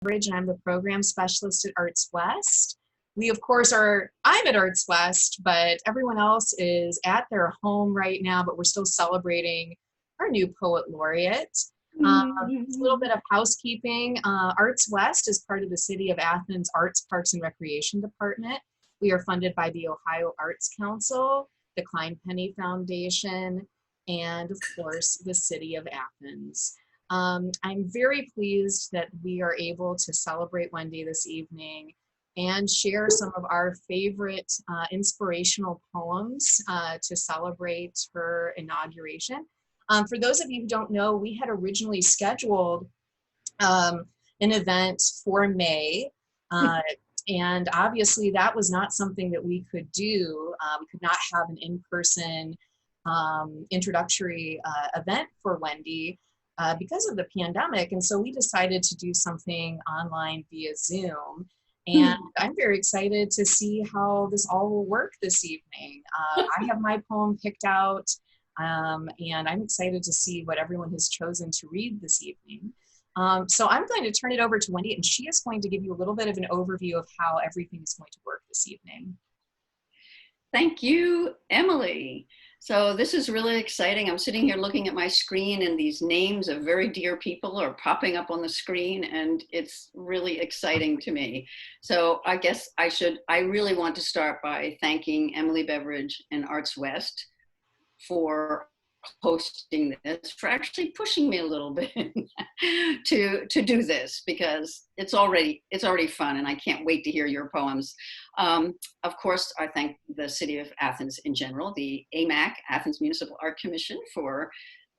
Bridge, and I'm the program specialist at Arts West. We, of course, I'm at Arts West, but everyone else is at their home right now, but we're still celebrating our new poet laureate. A little bit of housekeeping. Arts West is part of the City of Athens Arts, Parks, and Recreation Department. We are funded by the Ohio Arts Council, the Klein Penny Foundation, and of course, the City of Athens. I'm very pleased that we are able to celebrate Wendy this evening and share some of our favorite inspirational poems to celebrate her inauguration. For those of you who don't know, we had originally scheduled an event for May, and obviously that was not something that we could do. We could not have an in-person introductory event for Wendy because of the pandemic, and so we decided to do something online via Zoom. And I'm very excited to see how this all will work this evening. I have my poem picked out, and I'm excited to see what everyone has chosen to read this evening. So I'm going to turn it over to Wendy, and she is going to give you a little bit of an overview of how everything is going to work this evening. Thank you, Emily. So this is really exciting. I'm sitting here looking at my screen and these names of very dear people are popping up on the screen, and it's really exciting to me. So I guess I really want to start by thanking Emily Beveridge and Arts West for hosting this, for actually pushing me a little bit to do this, because it's already fun and I can't wait to hear your poems. Of course, I thank the City of Athens in general, the AMAC, Athens Municipal Art Commission, for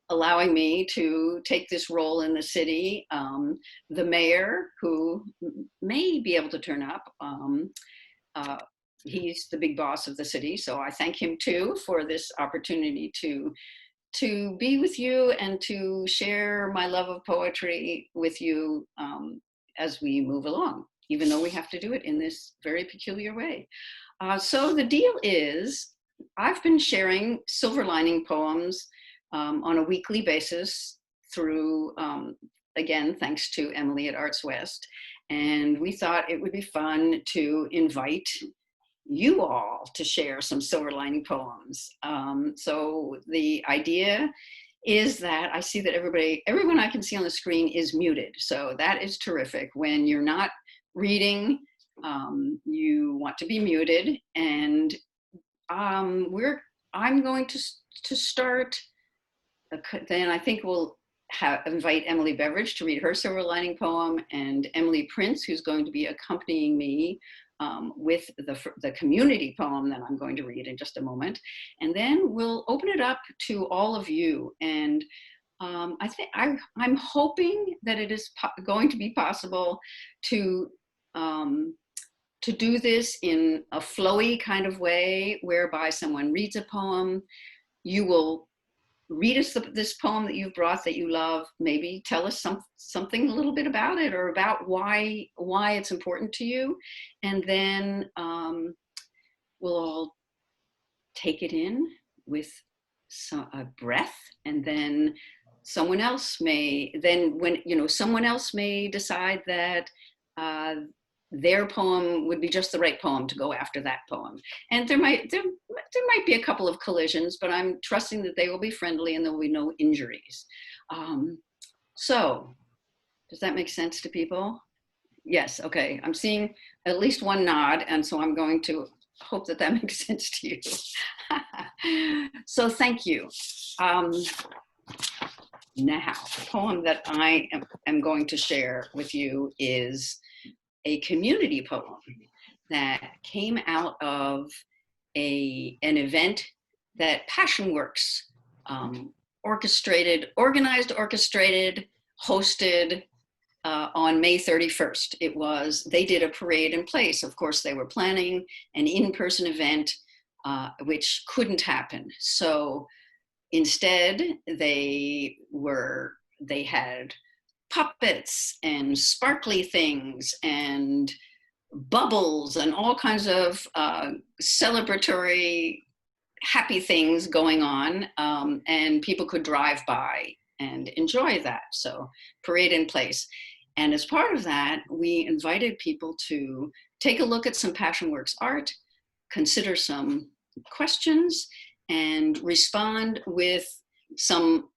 allowing me to take this role in the city. The mayor, who may be able to turn up, he's the big boss of the city, so I thank him too for this opportunity to be with you and to share my love of poetry with you as we move along, even though we have to do it in this very peculiar way. So the deal is, I've been sharing silver lining poems on a weekly basis through, again, thanks to Emily at Arts West. And we thought it would be fun to invite you all to share some silver lining poems. So the idea is that I see that everyone I can see on the screen is muted. So that is terrific. When you're not reading, you want to be muted. And I'm going to start, then I think we'll invite Emily Beveridge to read her silver lining poem, and Emily Prince, who's going to be accompanying me with the community poem that I'm going to read in just a moment. And then we'll open it up to all of you. And I think I'm hoping that it is going to be possible to do this in a flowy kind of way, whereby someone reads a poem, you will read us this poem that you've brought that you love, maybe tell us something a little bit about it, or about why it's important to you. And then we'll all take it in with a breath, and then someone else may decide that their poem would be just the right poem to go after that poem. And there might be a couple of collisions, but I'm trusting that they will be friendly and there will be no injuries. So does that make sense to people? Yes, okay. I'm seeing at least one nod, and so I'm going to hope that that makes sense to you. So thank you. Now, the poem that I am going to share with you is a community poem that came out of an event that PassionWorks organized, hosted on May 31st. They did a parade in place. Of course, they were planning an in-person event, which couldn't happen. So instead, they had puppets and sparkly things and bubbles and all kinds of celebratory happy things going on, and people could drive by and enjoy that. So parade in place. And as part of that, we invited people to take a look at some Passionworks art, consider some questions, and respond with some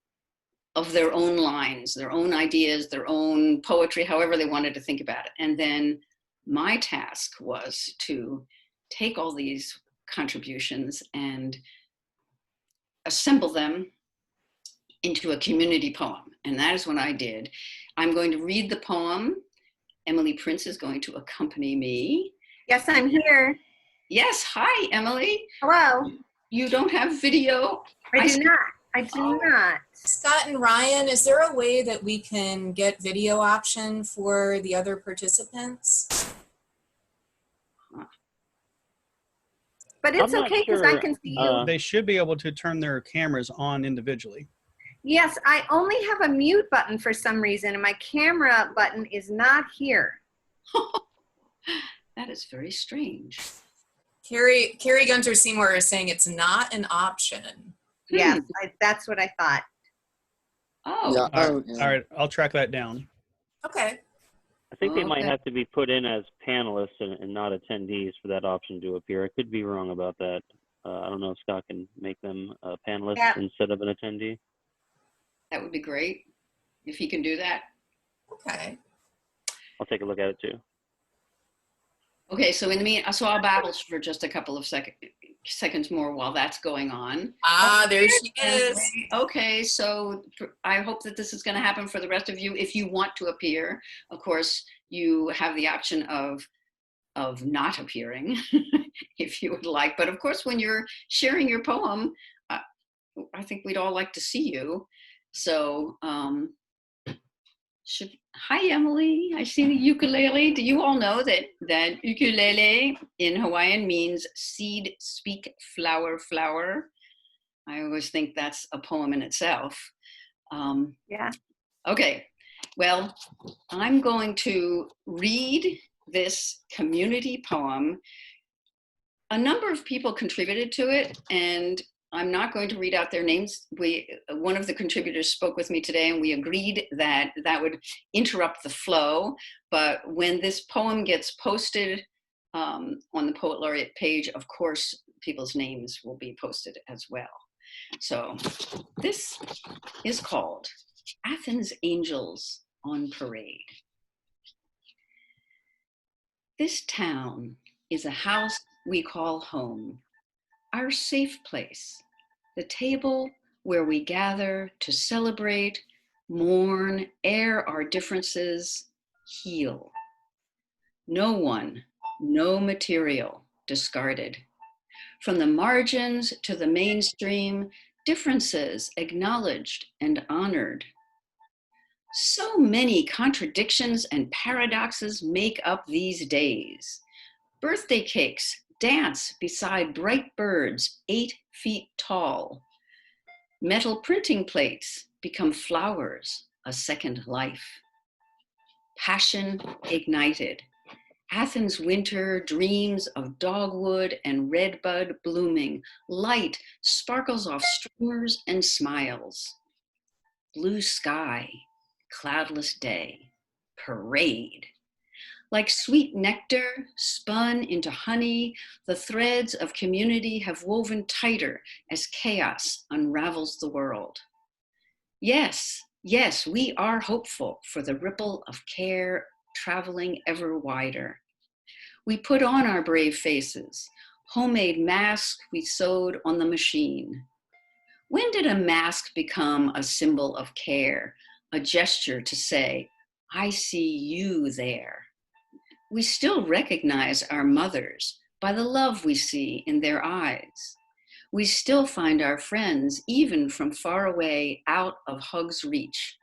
of their own lines, their own ideas, their own poetry, however they wanted to think about it. And then my task was to take all these contributions and assemble them into a community poem. And that is what I did. I'm going to read the poem. Emily Prince is going to accompany me. Yes, I'm here. Yes, hi, Emily. Hello. You don't have video? I do not. I do not. Scott and Ryan, is there a way that we can get video option for the other participants? But it's okay because I can see you. They should be able to turn their cameras on individually. Yes, I only have a mute button for some reason, and my camera button is not here. That is very strange. Carrie Gunter Seymour is saying it's not an option. Yes, that's what I thought. Oh. Yeah. All right, I'll track that down. Okay. I think they might Okay. have to be put in as panelists and not attendees for that option to appear. I could be wrong about that. I don't know if Scott can make them panelists Yeah. instead of an attendee. That would be great if he can do that. Okay. I'll take a look at it too. Okay, so in the meantime, so I'll babble for just a couple of seconds more while that's going on. Ah, there she is. Okay, so I hope that this is going to happen for the rest of you. If you want to appear, of course, you have the option of not appearing if you would like. But of course, when you're sharing your poem, I think we'd all like to see you. So, hi, Emily. I see the ukulele. Do you all know that ukulele in Hawaiian means seed, speak, flower, flower? I always think that's a poem in itself. Yeah. Okay. Well, I'm going to read this community poem. A number of people contributed to it, and I'm not going to read out their names. One of the contributors spoke with me today, and we agreed that that would interrupt the flow. But when this poem gets posted on the Poet Laureate page, of course, people's names will be posted as well. So this is called Athens Angels on Parade. This town is a house we call home, our safe place, the table where we gather to celebrate, mourn, air our differences, heal. No one, no material discarded. From the margins to the mainstream, differences acknowledged and honored. So many contradictions and paradoxes make up these days. Birthday cakes dance beside bright birds 8 feet tall. Metal printing plates become flowers, a second life. Passion ignited. Athens winter dreams of dogwood and redbud blooming. Light sparkles off streamers and smiles. Blue sky, cloudless day, parade. Like sweet nectar spun into honey, the threads of community have woven tighter as chaos unravels the world. Yes, yes, we are hopeful for the ripple of care traveling ever wider. We put on our brave faces, homemade masks we sewed on the machine. When did a mask become a symbol of care, a gesture to say, I see you there? We still recognize our mothers by the love we see in their eyes. We still find our friends even from far away, out of hug's reach.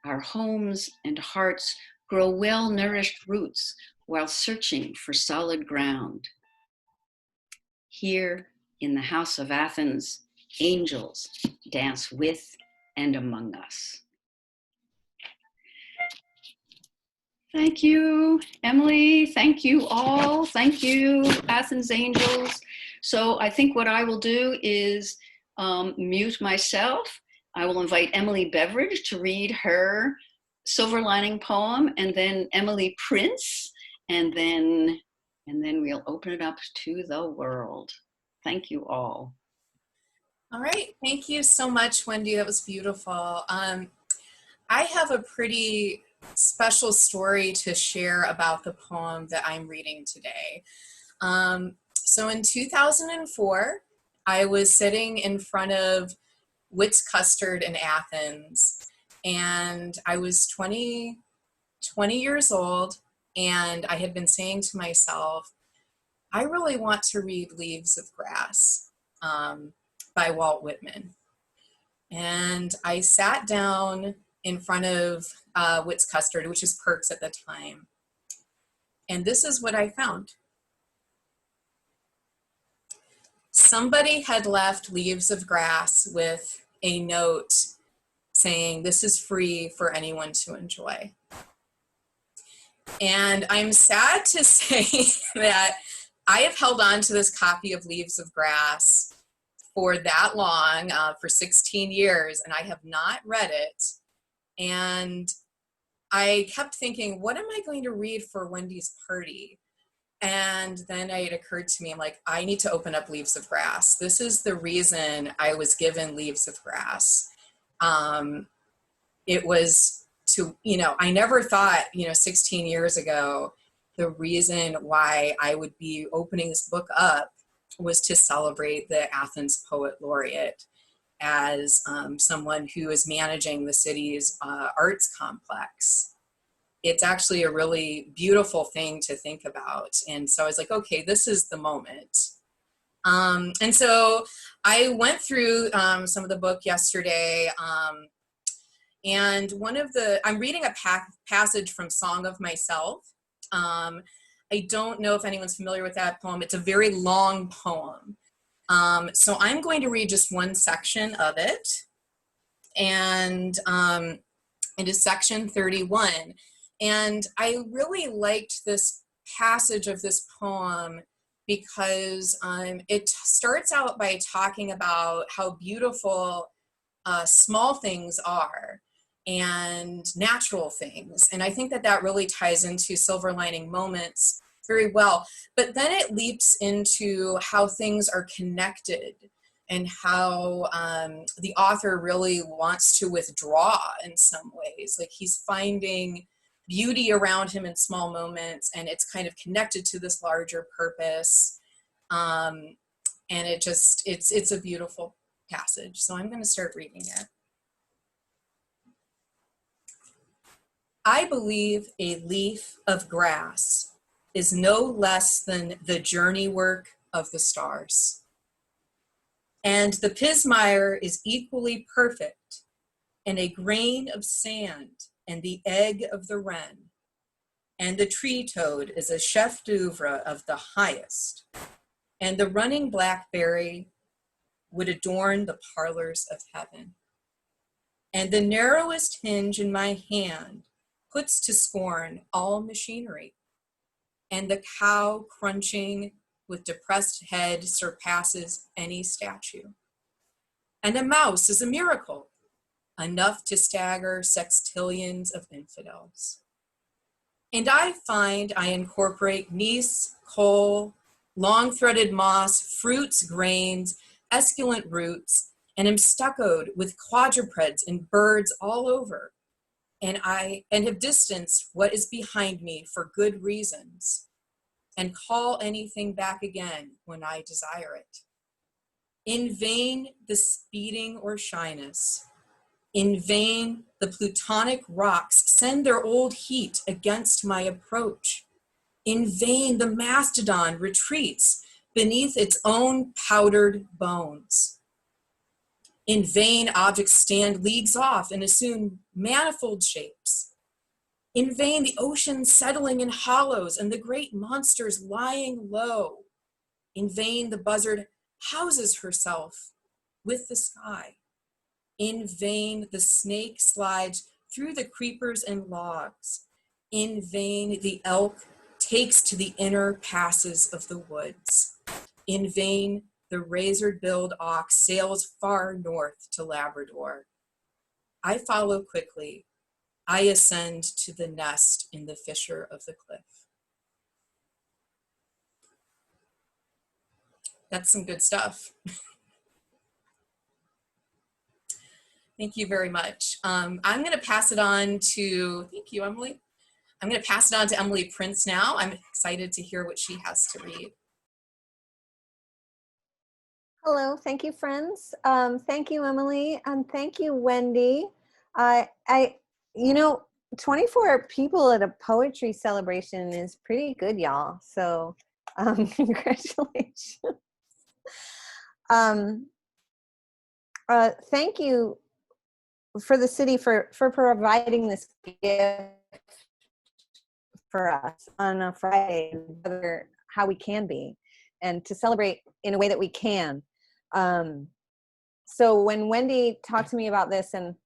Our homes and hearts grow well-nourished roots while searching for solid ground. Here in the house of Athens, angels dance with and among us. Thank you, Emily. Thank you all. Thank you, Athens Angels. So I think what I will do is mute myself. I will invite Emily Beveridge to read her Silver Lining poem, and then Emily Prince, and then we'll open it up to the world. Thank you all. All right, thank you so much, Wendy. That was beautiful. I have a pretty special story to share about the poem that I'm reading today. So in 2004, I was sitting in front of Wits Custard in Athens, and I was 20 years old, and I had been saying to myself, I really want to read Leaves of Grass by Walt Whitman. And I sat down in front of Wits Custard, which is Perks at the time. And this is what I found. Somebody had left Leaves of Grass with a note saying, "This is free for anyone to enjoy." And I'm sad to say that I have held on to this copy of Leaves of Grass for that long, for 16 years, and I have not read it. And I kept thinking, what am I going to read for Wendy's party? And then it occurred to me, I'm like, I need to open up Leaves of Grass. This is the reason I was given Leaves of Grass. It was to, I never thought, 16 years ago, the reason why I would be opening this book up was to celebrate the Athens Poet Laureate as someone who is managing the city's arts complex. It's actually a really beautiful thing to think about. And so I was like, okay, this is the moment. And so I went through some of the book yesterday. And I'm reading a passage from Song of Myself. I don't know if anyone's familiar with that poem. It's a very long poem. So I'm going to read just one section of it. And it is section 31. And I really liked this passage of this poem because it starts out by talking about how beautiful small things are and natural things. And I think that really ties into Silver Lining Moments very well. But then it leaps into how things are connected and how the author really wants to withdraw in some ways. Like he's finding beauty around him in small moments, and it's kind of connected to this larger purpose. And it's a beautiful passage. So I'm going to start reading it. I believe a leaf of grass is no less than the journey work of the stars. And the pismire is equally perfect, and a grain of sand and the egg of the wren. And the tree toad is a chef d'oeuvre of the highest. And the running blackberry would adorn the parlors of heaven. And the narrowest hinge in my hand puts to scorn all machinery. And the cow crunching with depressed head surpasses any statue. And a mouse is a miracle, enough to stagger sextillions of infidels. And I find I incorporate gneiss, coal, long-threaded moss, fruits, grains, esculent roots, and am stuccoed with quadrupeds and birds all over. And have distanced what is behind me for good reasons, and call anything back again when I desire it. In vain the speeding or shyness, in vain the plutonic rocks send their old heat against my approach. In vain the mastodon retreats beneath its own powdered bones. In vain objects stand leagues off and assume manifold shapes. In vain the ocean settling in hollows and the great monsters lying low. In vain the buzzard houses herself with the sky. In vain the snake slides through the creepers and logs. In vain the elk takes to the inner passes of the woods. In vain the razor-billed ox sails far north to Labrador. I follow quickly. I ascend to the nest in the fissure of the cliff. That's some good stuff. Thank you very much. I'm going to pass it on to, thank you, Emily. I'm going to pass it on to Emily Prince now. I'm excited to hear what she has to read. Hello, thank you, friends. Thank you, Emily, and thank you, Wendy. You know, 24 people at a poetry celebration is pretty good, y'all. So, congratulations. Thank you for the city for providing this gift for us on a Friday, how we can be, and to celebrate in a way that we can. So when Wendy talked to me about this, and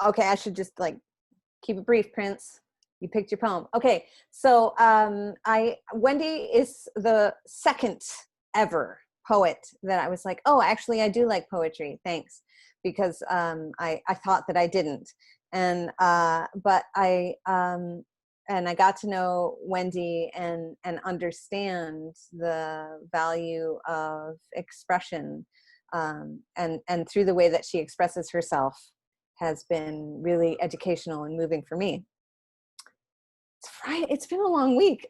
okay, I should just like keep it brief, Prince. You picked your poem. Okay, so Wendy is the second ever poet that I was like, oh, actually, I do like poetry. Thanks, because I thought that I didn't, and but I got to know Wendy and understand the value of expression, and through the way that she expresses herself has been really educational and moving for me. It's Friday. It's been a long week.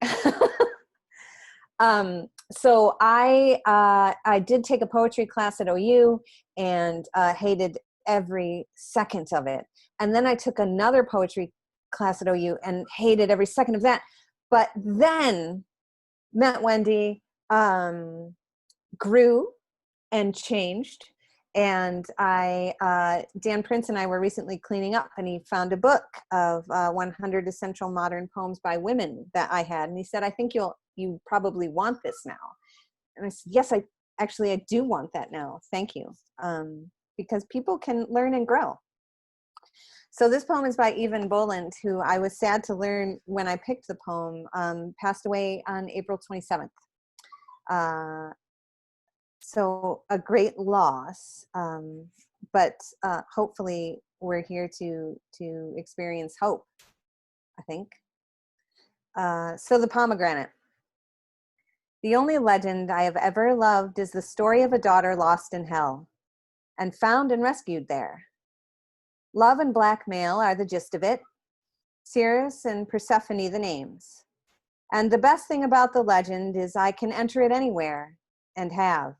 So I did take a poetry class at OU and hated every second of it. And then I took another poetry class at OU and hated every second of that. But then met Wendy, grew and changed. And Dan Prince and I were recently cleaning up, and he found a book of 100 essential modern poems by women that I had. And he said, I think you probably want this now. And I said, yes, I do want that now. Thank you. Because people can learn and grow. So this poem is by Evan Boland, who I was sad to learn when I picked the poem, passed away on April 27th. So a great loss, but hopefully we're here to experience hope, I think. So the Pomegranate. The only legend I have ever loved is the story of a daughter lost in hell and found and rescued there. Love and blackmail are the gist of it, Ceres and Persephone the names. And the best thing about the legend is I can enter it anywhere, and have.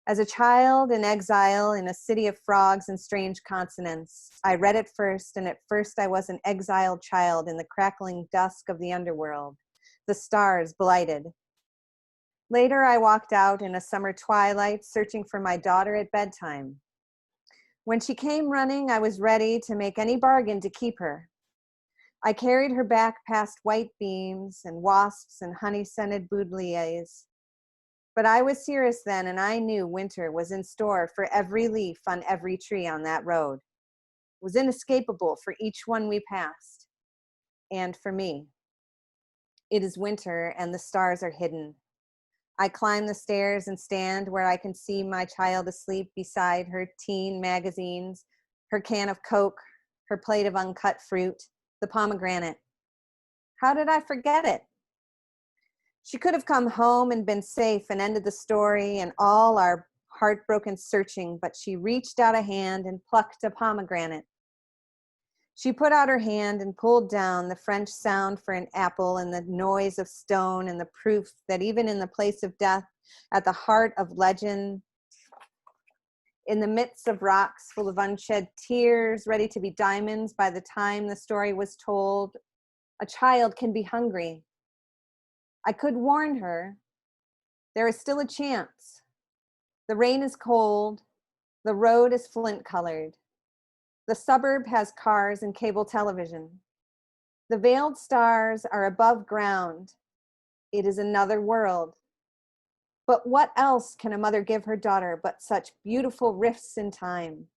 As a child in exile in a city of frogs and strange consonants, I read it first, and at first I was an exiled child in the crackling dusk of the underworld, the stars blighted. Later I walked out in a summer twilight, searching for my daughter at bedtime. When she came running, I was ready to make any bargain to keep her. I carried her back past white beams and wasps and honey-scented bouleilles. But I was Ceres then, and I knew winter was in store for every leaf on every tree on that road. It was inescapable for each one we passed. And for me, it is winter and the stars are hidden. I climb the stairs and stand where I can see my child asleep beside her teen magazines, her can of Coke, her plate of uncut fruit, the pomegranate. How did I forget it? She could have come home and been safe and ended the story and all our heartbroken searching, but she reached out a hand and plucked a pomegranate. She put out her hand and pulled down the French sound for an apple and the noise of stone and the proof that even in the place of death, at the heart of legend, in the midst of rocks full of unshed tears, ready to be diamonds by the time the story was told, a child can be hungry. I could warn her. There is still a chance. The rain is cold. The road is flint-colored. The suburb has cars and cable television. The veiled stars are above ground. It is another world. But what else can a mother give her daughter but such beautiful rifts in time?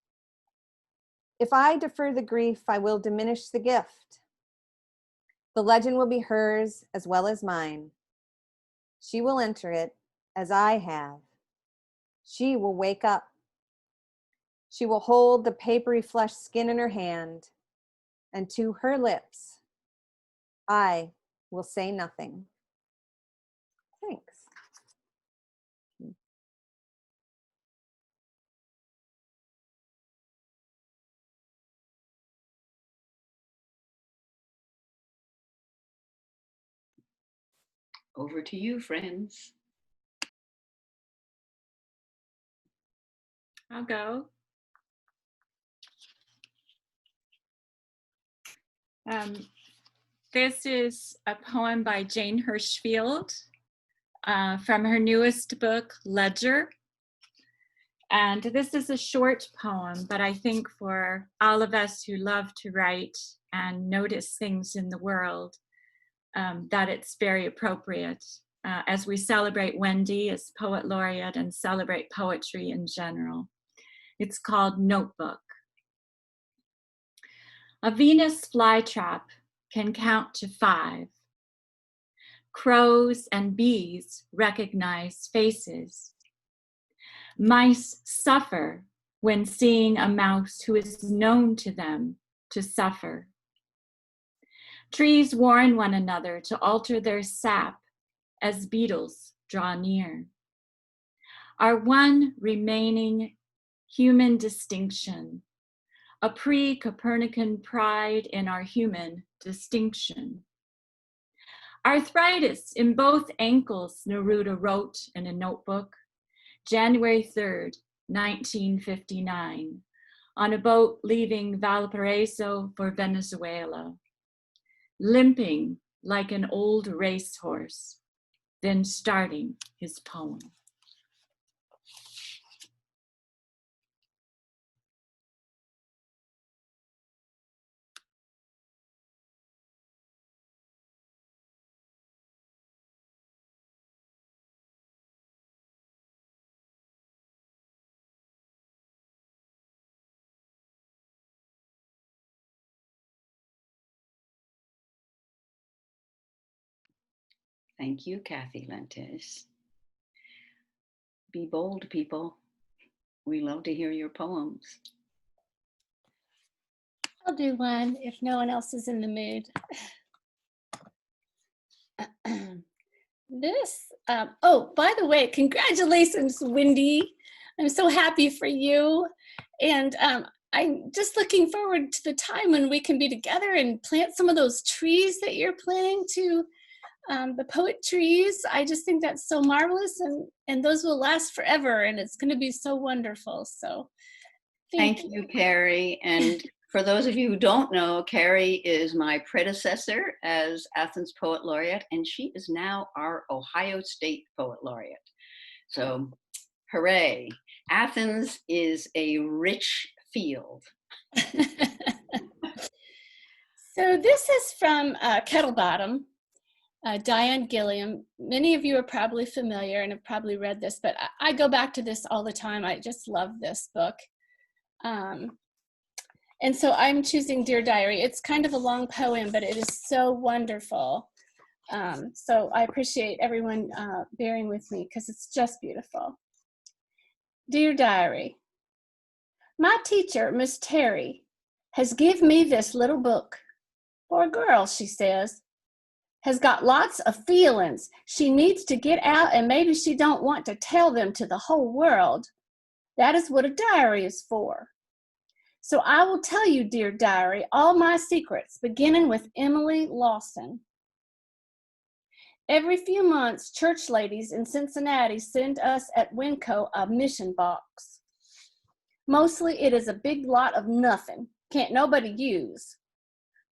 If I defer the grief, I will diminish the gift. The legend will be hers as well as mine. She will enter it as I have. She will wake up. She will hold the papery flesh skin in her hand, and to her lips, I will say nothing. Thanks. Over to you, friends. I'll go. This is a poem by Jane Hirschfield from her newest book, Ledger. And this is a short poem, but I think for all of us who love to write and notice things in the world, that it's very appropriate as we celebrate Wendy as Poet Laureate and celebrate poetry in general. It's called Notebook. A Venus flytrap can count to 5. Crows and bees recognize faces. Mice suffer when seeing a mouse who is known to them to suffer. Trees warn one another to alter their sap as beetles draw near. Our one remaining human distinction, a pre-Copernican pride in our human distinction. Arthritis in both ankles, Neruda wrote in a notebook, January 3rd, 1959, on a boat leaving Valparaiso for Venezuela, limping like an old racehorse, then starting his poem. Thank you, Kathy Lentes. Be bold, people. We love to hear your poems. I'll do one if no one else is in the mood. Oh, by the way, congratulations, Wendy. I'm so happy for you. And I'm just looking forward to the time when we can be together and plant some of those trees that you're planning to, the poet trees. I just think that's so marvelous, and those will last forever, and it's going to be so wonderful. So thank you, Carrie. And for those of you who don't know, Carrie is my predecessor as Athens Poet Laureate, and she is now our Ohio State Poet Laureate. So hooray. Athens is a rich field. So this is from Kettle Bottom, Diane Gilliam. Many of you are probably familiar and have probably read this, but I go back to this all the time. I just love this book. And so I'm choosing Dear Diary. It's kind of a long poem, but it is so wonderful. So I appreciate everyone bearing with me because it's just beautiful. Dear Diary, my teacher, Miss Terry, has given me this little book. For a girl, she says, has got lots of feelings she needs to get out, and maybe she don't want to tell them to the whole world. That is what a diary is for. So I will tell you, dear diary, all my secrets, beginning with Emily Lawson. Every few months, church ladies in Cincinnati send us at Winco a mission box. Mostly it is a big lot of nothing, can't nobody use.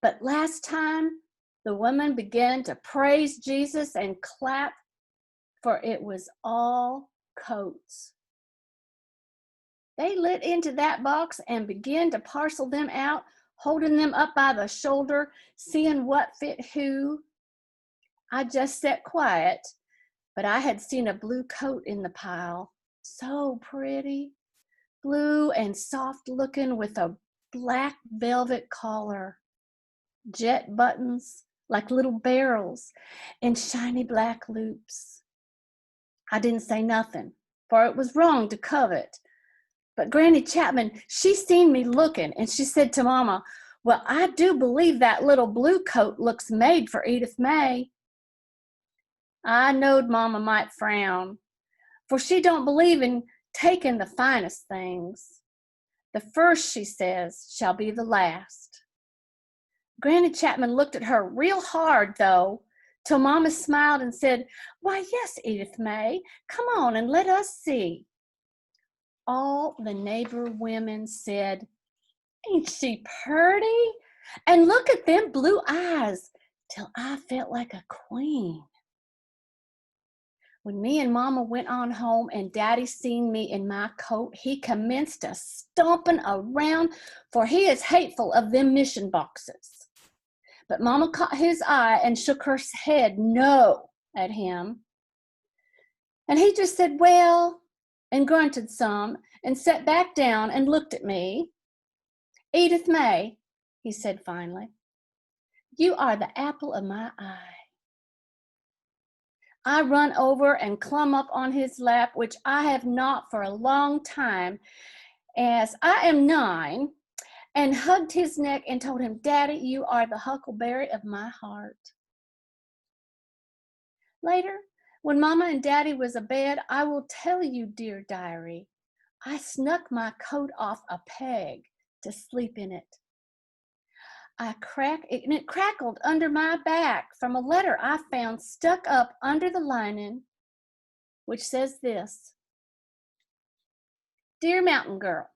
But last time, the woman began to praise Jesus and clap, for it was all coats. They lit into that box and began to parcel them out, holding them up by the shoulder, seeing what fit who. I just sat quiet, but I had seen a blue coat in the pile. So pretty, blue and soft looking with a black velvet collar, jet buttons like little barrels, and shiny black loops. I didn't say nothing, for it was wrong to covet, But Granny Chapman, she seen me looking, and she said to Mama, well, I do believe that little blue coat looks made for Edith May. I knowed Mama might frown, for she don't believe in taking the finest things. The first, she says, shall be the last. Granny Chapman looked at her real hard, though, till Mama smiled and said, why, yes, Edith May, come on and let us see. All the neighbor women said, ain't she purty? And look at them blue eyes, till I felt like a queen. When me and Mama went on home and Daddy seen me in my coat, he commenced a stomping around, for he is hateful of them mission boxes. But Mama caught his eye and shook her head no at him. And he just said, well, and grunted some and sat back down and looked at me. Edith May, he said finally, you are the apple of my eye. I run over and clumb up on his lap, which I have not for a long time, as I am 9, and hugged his neck and told him, Daddy, you are the huckleberry of my heart. Later, when Mama and Daddy was abed, I will tell you, dear diary, I snuck my coat off a peg to sleep in it. And it crackled under my back from a letter I found stuck up under the lining, which says this: Dear Mountain Girl,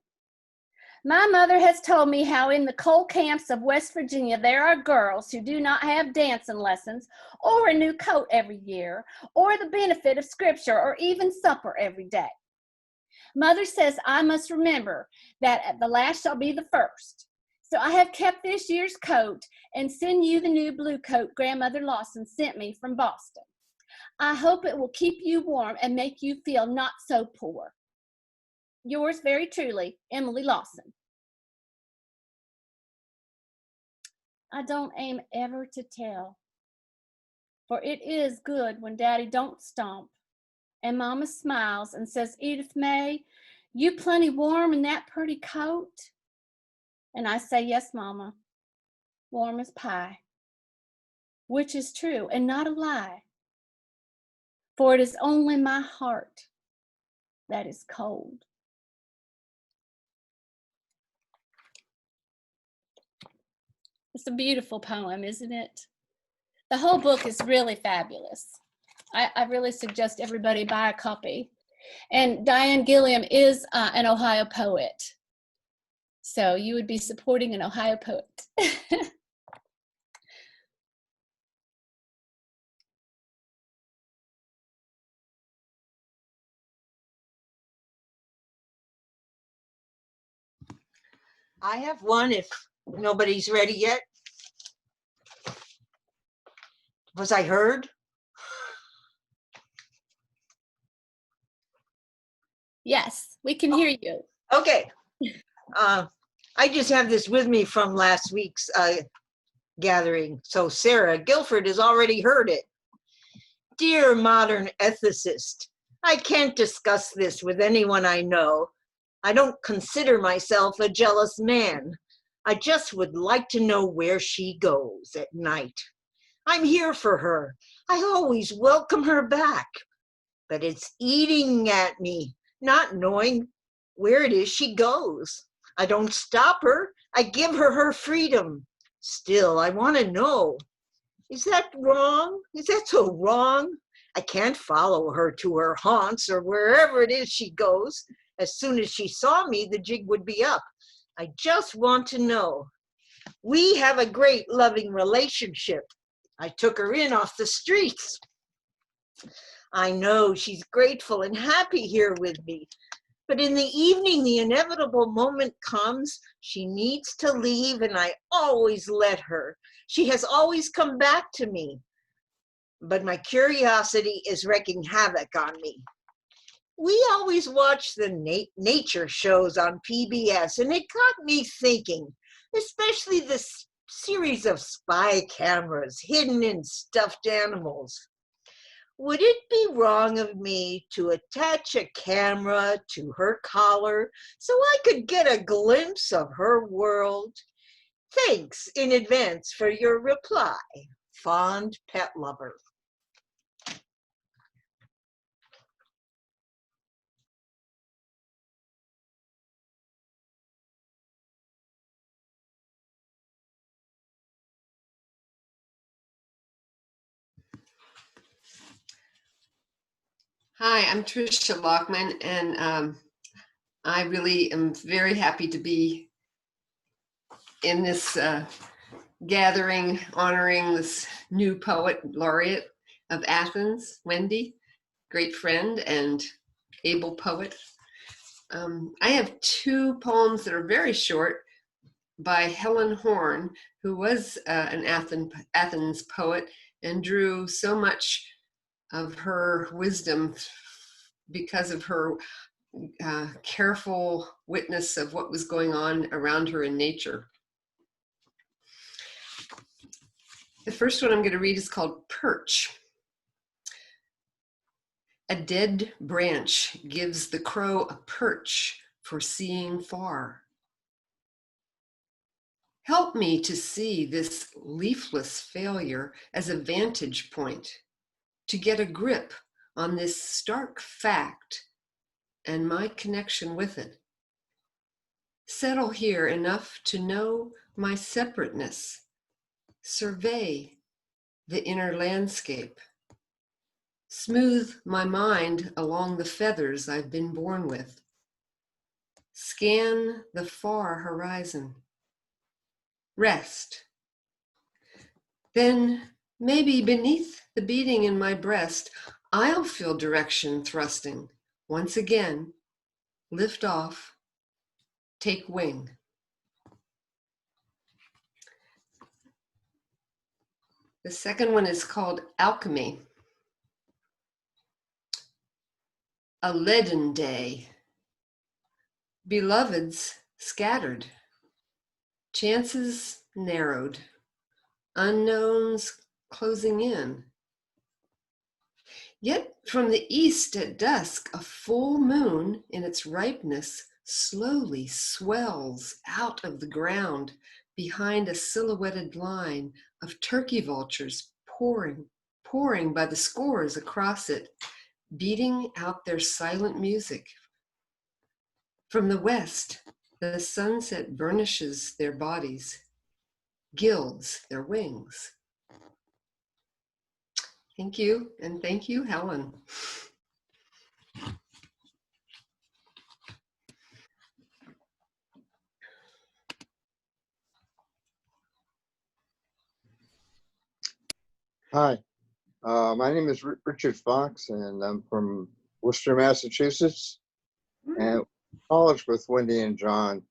my mother has told me how in the coal camps of West Virginia there are girls who do not have dancing lessons or a new coat every year or the benefit of scripture or even supper every day. Mother says I must remember that the last shall be the first. So I have kept this year's coat and send you the new blue coat Grandmother Lawson sent me from Boston. I hope it will keep you warm and make you feel not so poor. Yours very truly, Emily Lawson. I don't aim ever to tell, for it is good when Daddy don't stomp. And Mama smiles and says, Edith May, you plenty warm in that pretty coat? And I say, yes, Mama, warm as pie, which is true and not a lie, for it is only my heart that is cold. It's a beautiful poem, isn't it? The whole book is really fabulous. I really suggest everybody buy a copy. And Diane Gilliam is an Ohio poet. So you would be supporting an Ohio poet. I have one if nobody's ready yet. Was I heard? Yes, we can hear you. Okay. I just have this with me from last week's gathering. So Sarah Guilford has already heard it. Dear modern ethicist, I can't discuss this with anyone I know. I don't consider myself a jealous man. I just would like to know where she goes at night. I'm here for her. I always welcome her back. But it's eating at me, not knowing where it is she goes. I don't stop her. I give her her freedom. Still, I want to know. Is that wrong? Is that so wrong? I can't follow her to her haunts or wherever it is she goes. As soon as she saw me, the jig would be up. I just want to know. We have a great loving relationship. I took her in off the streets. I know she's grateful and happy here with me. But in the evening, the inevitable moment comes. She needs to leave, and I always let her. She has always come back to me. But my curiosity is wreaking havoc on me. We always watch the nature shows on PBS, and it got me thinking, especially this series of spy cameras hidden in stuffed animals. Would it be wrong of me to attach a camera to her collar so I could get a glimpse of her world? Thanks in advance for your reply. Fond pet lover. Hi, I'm Tricia Lockman, and I really am very happy to be in this gathering honoring this new poet laureate of Athens, Wendy, great friend and able poet. I have two poems that are very short by Helen Horn, who was an Athens poet and drew so much of her wisdom because of her careful witness of what was going on around her in nature. The first one I'm going to read is called Perch. A dead branch gives the crow a perch for seeing far. Help me to see this leafless failure as a vantage point, to get a grip on this stark fact and my connection with it. Settle here enough to know my separateness. Survey the inner landscape. Smooth my mind along the feathers I've been born with. Scan the far horizon. Rest. Then maybe beneath the beating in my breast, I'll feel direction thrusting. Once again, lift off, take wing. The second one is called Alchemy. A leaden day. Beloveds scattered. Chances narrowed. Unknowns closing in. Yet from the east at dusk, a full moon in its ripeness slowly swells out of the ground behind a silhouetted line of turkey vultures pouring by the scores across it, beating out their silent music. From the west, the sunset burnishes their bodies, gilds their wings. Thank you, and thank you, Helen. Hi, my name is Richard Fox, and I'm from Worcester, Massachusetts, and college with Wendy and John.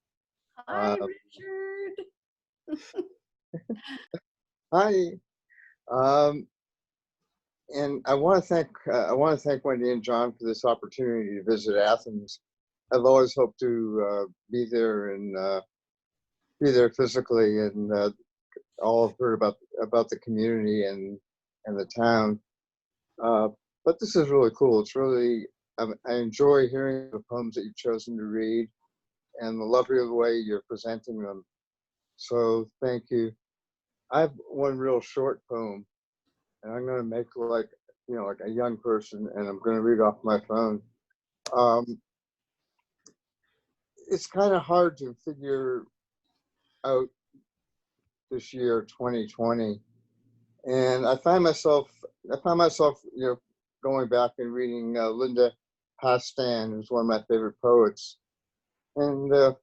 Hi, Richard. Hi, and I want to thank Wendy and John for this opportunity to visit Athens. I've always hoped to be there and be there physically, and all have heard about the community and the town. But this is really cool. It's really, I enjoy hearing the poems that you've chosen to read and the lovely way you're presenting them. So thank you. I have one real short poem, and I'm going to make like a young person, and I'm going to read off my phone. It's kind of hard to figure out this year, 2020. And I found myself, going back and reading Linda Pastan, who's one of my favorite poets, and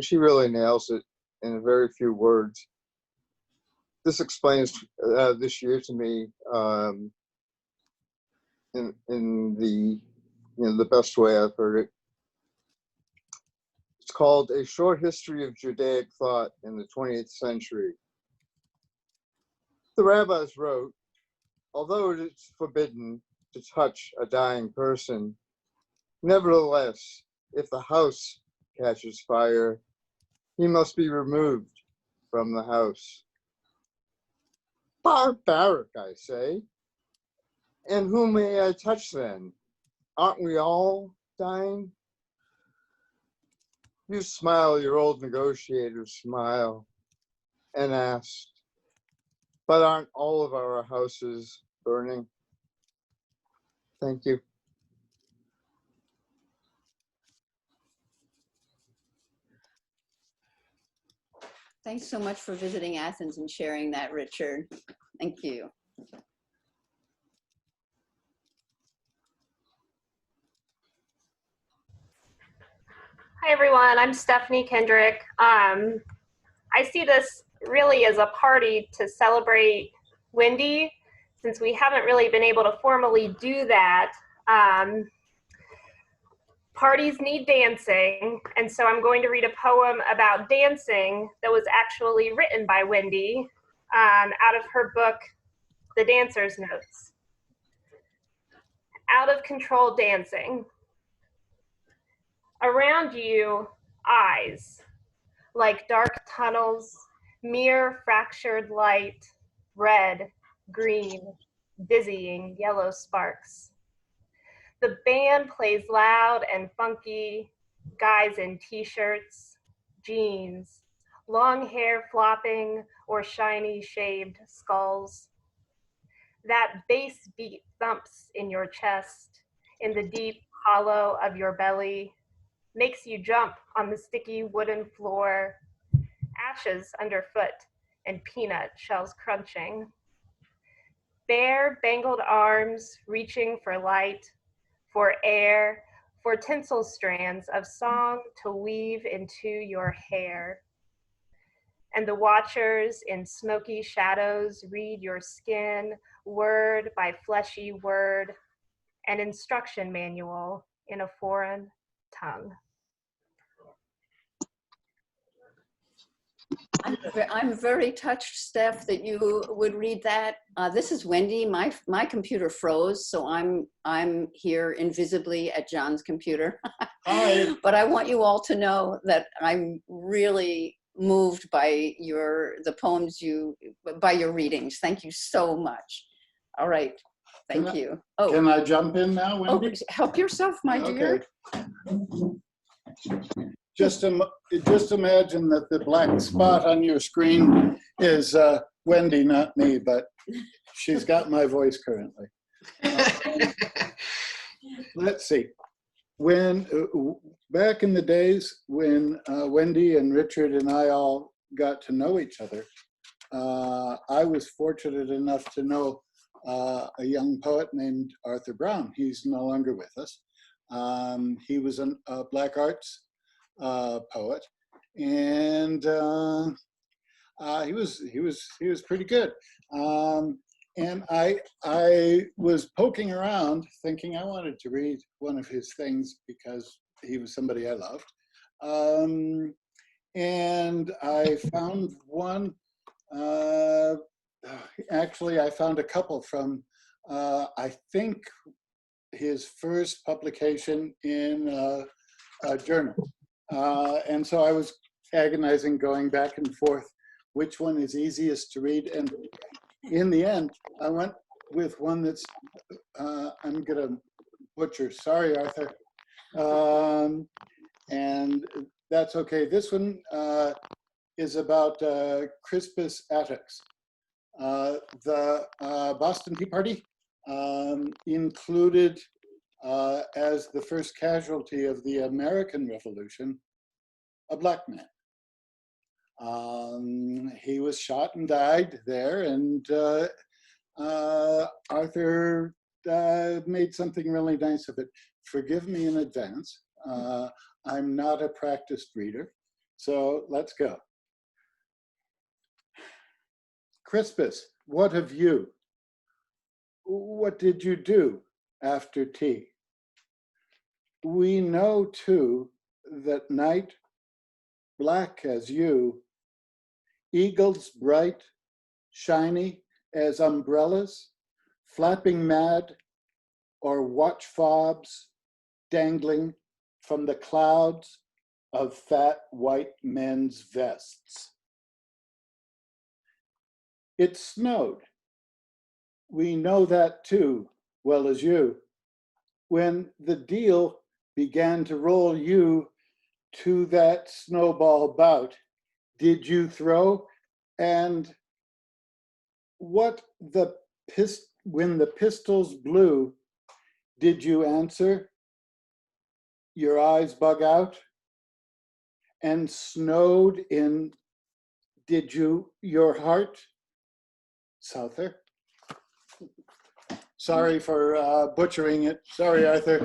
she really nails it in very few words. This explains this year to me in the best way I've heard it. It's called A Short History of Judaic Thought in the 20th Century. The rabbis wrote, although it is forbidden to touch a dying person, nevertheless, if the house catches fire, he must be removed from the house. Barbaric, I say. And whom may I touch then? Aren't we all dying? You smile your old negotiator smile and ask, but aren't all of our houses burning? Thank you. Thanks so much for visiting Athens and sharing that, Richard. Thank you. Hi everyone, I'm Stephanie Kendrick. I see this really as a party to celebrate Wendy, since we haven't really been able to formally do that. Parties need dancing, and so I'm going to read a poem about dancing that was actually written by Wendy out of her book, The Dancer's Notes. Out of control dancing. Around you, eyes, like dark tunnels, mere fractured light, red, green, dizzying yellow sparks. The band plays loud and funky, guys in t-shirts, jeans, long hair flopping or shiny shaved skulls. That bass beat thumps in your chest, in the deep hollow of your belly, makes you jump on the sticky wooden floor, ashes underfoot and peanut shells crunching. Bare bangled arms reaching for light, for air, for tinsel strands of song to weave into your hair. And the watchers in smoky shadows read your skin, word by fleshy word, an instruction manual in a foreign tongue. I'm very touched, Steph, that you would read that. This is Wendy. My computer froze, so I'm here invisibly at John's computer. Hi. But I want you all to know that I'm really moved by the poems by your readings. Thank you so much. All right. Thank you. Oh, Can I jump in now, Wendy? Oh, help yourself, my dear. Just imagine that the black spot on your screen is Wendy, not me, but she's got my voice currently. Let's see. When back in the days when Wendy and Richard and I all got to know each other, I was fortunate enough to know a young poet named Arthur Brown. He's no longer with us. He was a black arts poet, and he was pretty good. And I was poking around thinking I wanted to read one of his things because he was somebody I loved. And I found one, actually I found a couple from, I think, his first publication in a journal. And so I was agonizing, going back and forth, which one is easiest to read. And in the end, I went with one that's, I'm gonna butcher, sorry, Arthur. And that's okay. This one is about Crispus Attucks. The Boston Tea Party included as the first casualty of the American Revolution, a black man. He was shot and died there, and Arthur made something really nice of it. Forgive me in advance. I'm not a practiced reader, so let's go. Crispus, what of you? What did you do after tea? We know too that night, black as you, eagles bright, shiny as umbrellas, flapping mad, or watch fobs dangling from the clouds of fat white men's vests. It snowed. We know that too, well as you. When the deal began to roll you to that snowball bout, did you throw? And what when the pistols blew, did you answer? Your eyes bug out? And snowed in, did you, your heart? Souther? Sorry for butchering it. Sorry, Arthur.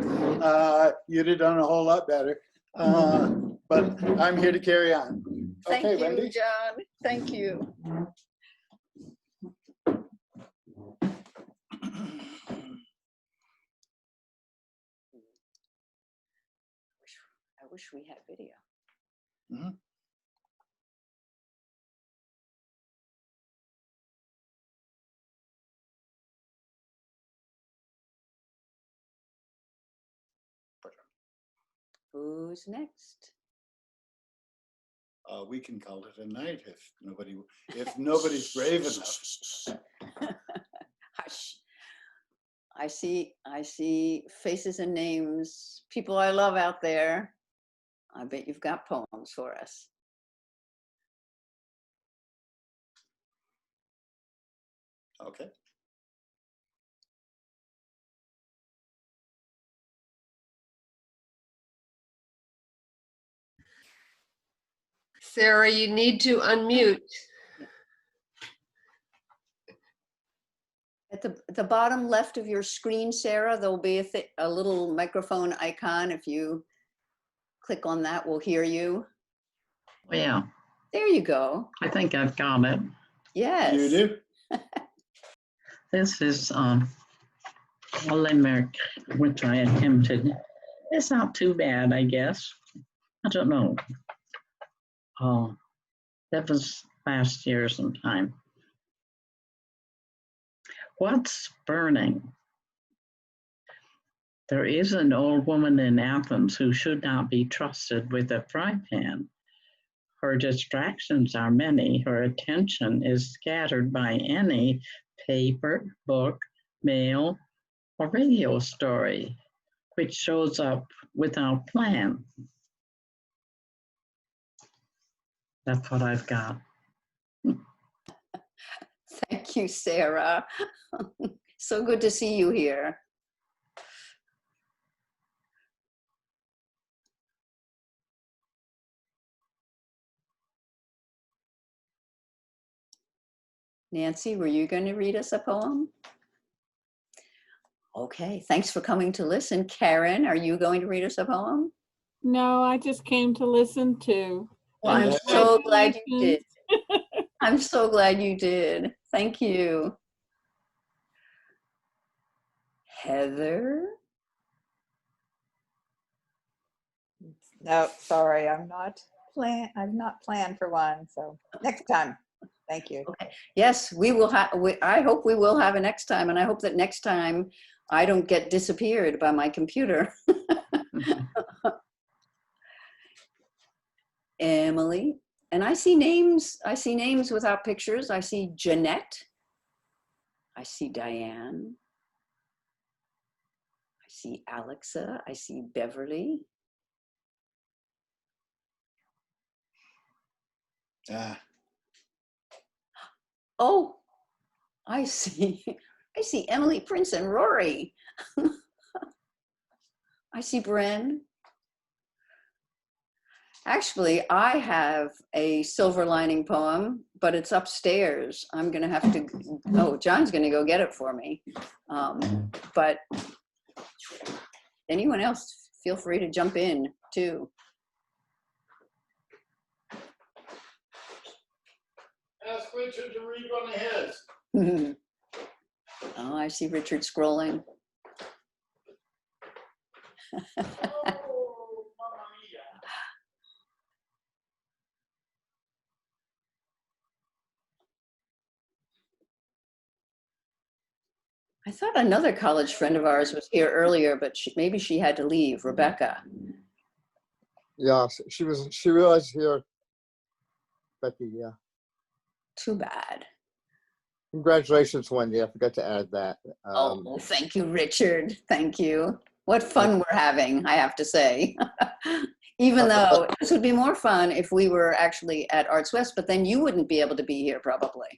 You'd have done a whole lot better. But I'm here to carry on. Thank Okay, you, Wendy. John. Thank you. I wish we had video. Mhm. Who's next? We can call it a night if nobody's brave enough. Hush. I see faces and names, people I love out there. I bet you've got poems for us. Okay. Sarah, you need to unmute. At the bottom left of your screen, Sarah, there'll be a little microphone icon. If you click on that, we'll hear you. Yeah, There you go. I think I've got it. Yes. You do? This is a limerick, which I attempted. It's not too bad, I guess. I don't know. Oh, that was last year sometime. What's burning? There is an old woman in Athens who should not be trusted with a fry pan. Her distractions are many. Her attention is scattered by any paper, book, mail, or radio story, which shows up without plan. That's what I've got. Thank you, Sarah. So good to see you here. Nancy, were you going to read us a poem? Okay, thanks for coming to listen. Karen, are you going to read us a poem? No, I just came to listen too. Well, I'm so glad you did. I'm so glad you did. Thank you. Heather? No, sorry, I've not planned for one. So next time. Thank you. Okay. Yes, we will have. I hope we will have a next time, and I hope that next time I don't get disappeared by my computer. Emily, and I see names. I see names without pictures. I see Jeanette. I see Diane. I see Alexa. I see Beverly. Oh, I see Emily, Prince, and Rory. I see Bren. Actually, I have a silver lining poem, but it's upstairs. I'm gonna have to, oh, John's gonna go get it for me. But anyone else, feel free to jump in too. Ask Richard to read one of his. Oh, I see Richard scrolling. I thought another college friend of ours was here earlier, but maybe she had to leave, Rebecca. Yeah, she was here, Becky, yeah. Too bad. Congratulations, Wendy. I forgot to add that. Oh, thank you, Richard. Thank you. What fun we're having, I have to say. Even though this would be more fun if we were actually at Arts West, but then you wouldn't be able to be here probably.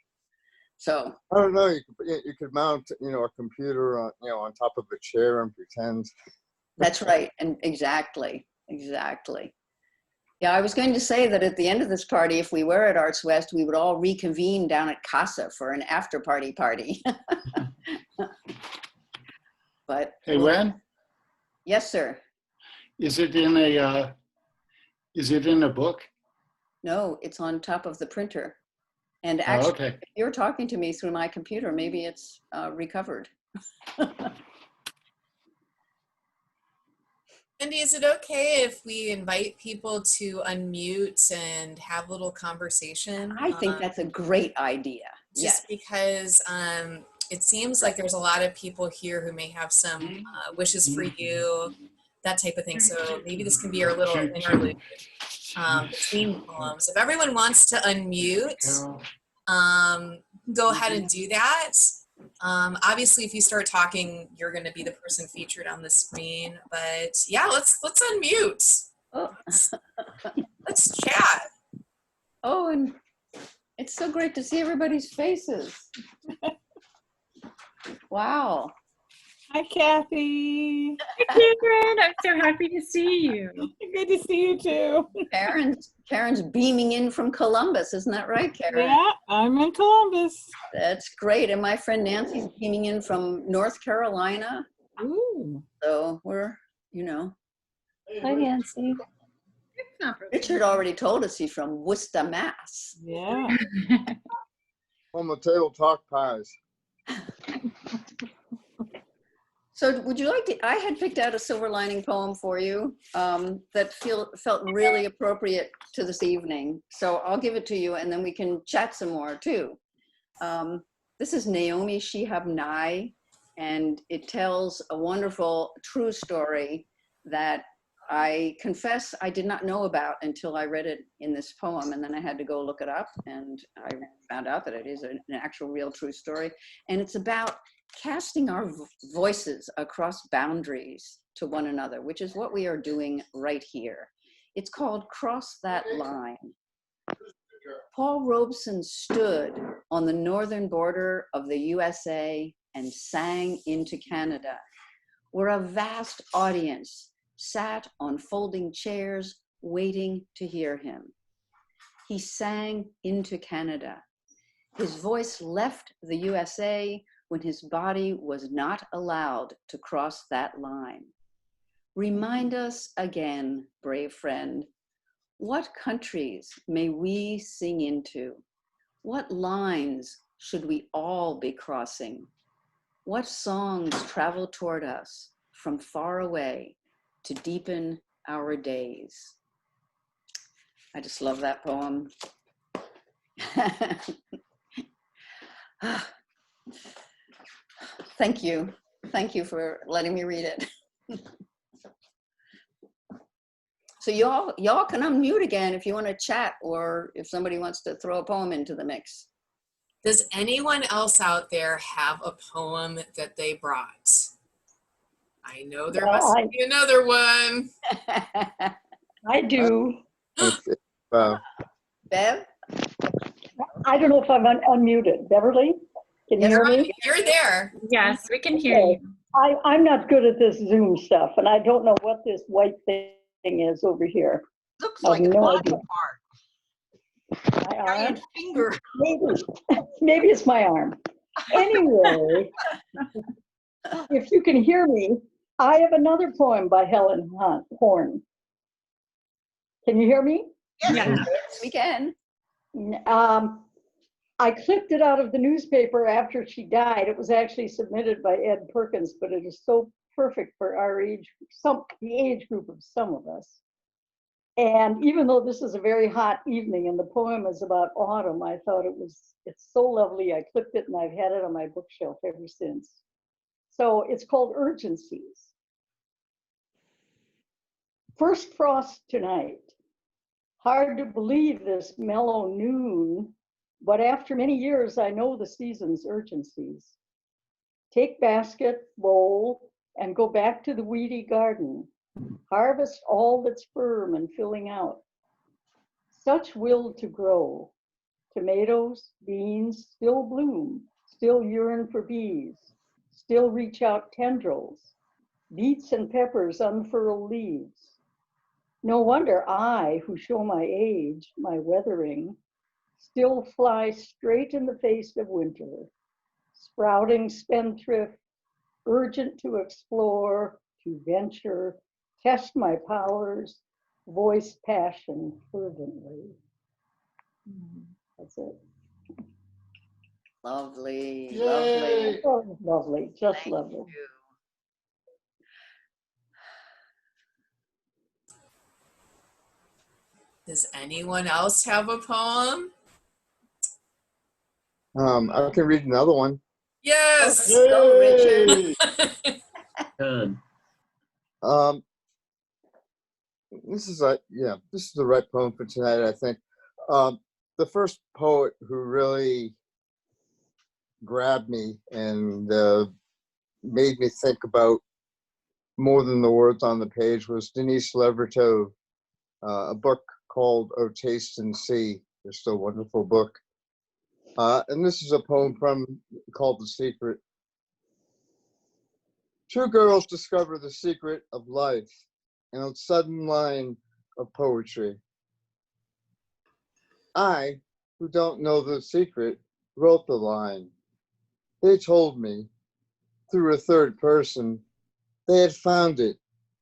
So I don't know. You could mount, a computer on, on top of a chair and pretend. that's right. And exactly. Yeah, I was going to say that at the end of this party, if we were at Arts West, we would all reconvene down at Casa for an after party. But Hey, Wen, yes, sir. is it in a book? No, it's on top of the printer. And Oh, actually, okay. if you're talking to me through my computer, maybe it's recovered. Andy, is it okay if we invite people to unmute and have a little conversation? I think that's a great idea. Just Yes. because it seems like there's a lot of people here who may have some wishes for you, that type of thing. So maybe this can be our little interlude between poems. If everyone wants to unmute, go ahead and do that. Obviously, if you start talking, you're going to be the person featured on the screen. But yeah, let's unmute. Oh. Let's chat. Oh, and it's so great to see everybody's faces. Wow. Hi, Kathy. Hi, Karen. I'm so happy to see you. Good to see you too. Karen's beaming in from Columbus, isn't that right, Karen? Yeah, I'm in Columbus. That's great. And my friend Nancy's beaming in from North Carolina. Ooh. So we're, Hi, Nancy. Richard already told us he's from Worcester, Mass. Yeah. On the table talk pies. So would you like to, I had picked out a silver lining poem for you that felt really appropriate to this evening. So I'll give it to you and then we can chat some more too. This is Naomi Shihab Nye, and it tells a wonderful true story that I confess I did not know about until I read it in this poem, and then I had to go look it up, and I found out that it is an actual real true story. And it's about casting our voices across boundaries to one another, which is what we are doing right here. It's called Cross That Line. Paul Robeson stood on the northern border of the USA and sang into Canada, where a vast audience sat on folding chairs waiting to hear him. He sang into Canada. His voice left the USA when his body was not allowed to cross that line. Remind us again, brave friend, what countries may we sing into? What lines should we all be crossing? What songs travel toward us from far away to deepen our days? I just love that poem. Thank you. Thank you for letting me read it. So y'all can unmute again if you want to chat, or if somebody wants to throw a poem into the mix. Does anyone else out there have a poem that they brought? I know there must be another one. I do. Bev? I don't know if I'm unmuted. Beverly, can you hear me? You're there. Yes, we can hear you. I'm not good at this Zoom stuff, and I don't know what this white thing is over here. Looks I have like a no body idea. part. My arm? Giant finger. Maybe it's my arm. Anyway, if you can hear me, I have another poem by Helen Horn. Can you hear me? Yes, we can. I clipped it out of the newspaper after she died. It was actually submitted by Ed Perkins, but it is so perfect for our age, the age group of some of us. And even though this is a very hot evening and the poem is about autumn, I thought it's so lovely. I clipped it and I've had it on my bookshelf ever since. So it's called Urgencies. First frost tonight. Hard to believe this mellow noon but after many years, I know the season's urgencies. Take basket, bowl, and go back to the weedy garden. Harvest all that's firm and filling out. Such will to grow. Tomatoes, beans still bloom, still yearn for bees, still reach out tendrils. Beets and peppers unfurl leaves. No wonder I, who show my age, my weathering, still fly straight in the face of winter. Sprouting spendthrift, urgent to explore, to venture, test my powers, voice passion fervently. That's it. Lovely, Yay! lovely. Oh, lovely, just Thank lovely. you. Does anyone else have a poem? I can read another one. Yes. Go, Richard. Good. This is the right poem for tonight, I think. The first poet who really grabbed me and made me think about more than the words on the page was Denise Levertov, a book called Oh Taste and See. It's a wonderful book. And this is a poem called The Secret. Two girls discover the secret of life in a sudden line of poetry. I, who don't know the secret, wrote the line. They told me, through a third person, they had found it,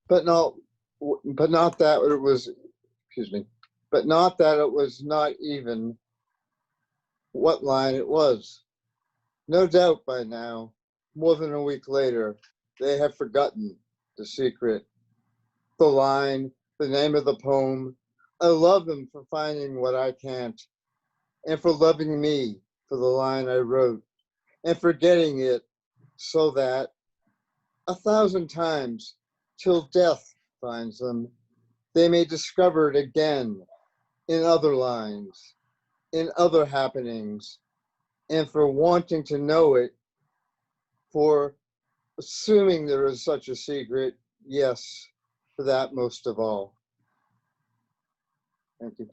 but not that it was, but not that it was not even what line it was. No doubt by now, more than a week later, they have forgotten the secret, the line, the name of the poem. I love them for finding what I can't, and for loving me for the line I wrote, and for getting it so that 1,000 times till death finds them, they may discover it again in other lines, in other happenings, and for wanting to know it, for assuming there is such a secret, yes, for that most of all. Thank you.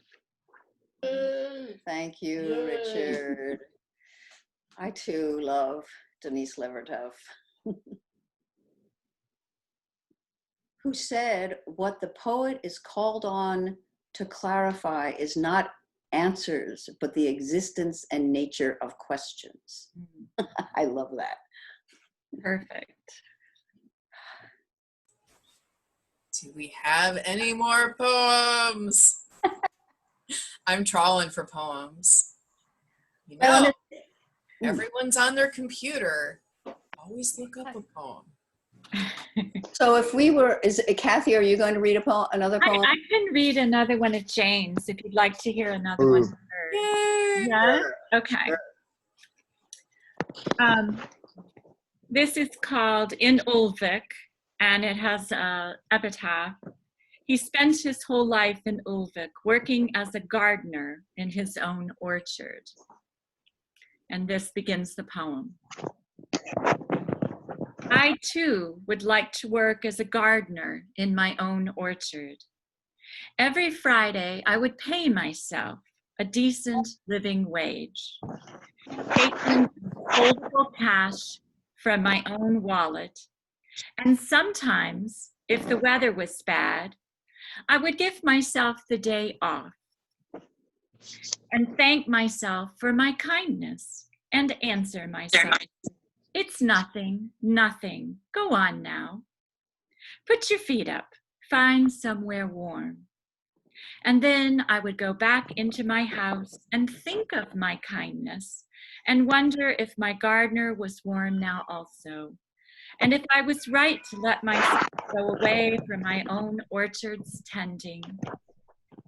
Thank you, Yay. Richard. I too love Denise Levertov, who said, what the poet is called on to clarify is not answers, but the existence and nature of questions. I love that. Perfect. Do we have any more poems? I'm trawling for poems. You know, everyone's on their computer. Always look up a poem. So if we were, Kathy, are you going to read another poem? I can read another one of Jane's if you'd like to hear another one of hers. Yay! Yeah? Okay. This is called In Ulvik, and it has an epitaph. He spent his whole life in Ulvik, working as a gardener in his own orchard. And this begins the poem. I too would like to work as a gardener in my own orchard. Every Friday, I would pay myself a decent living wage, taking disposable cash from my own wallet. And sometimes, if the weather was bad, I would give myself the day off and thank myself for my kindness and answer myself, it's nothing, nothing. Go on now. Put your feet up, find somewhere warm. And then I would go back into my house and think of my kindness and wonder if my gardener was warm now also, and if I was right to let myself go away from my own orchard's tending,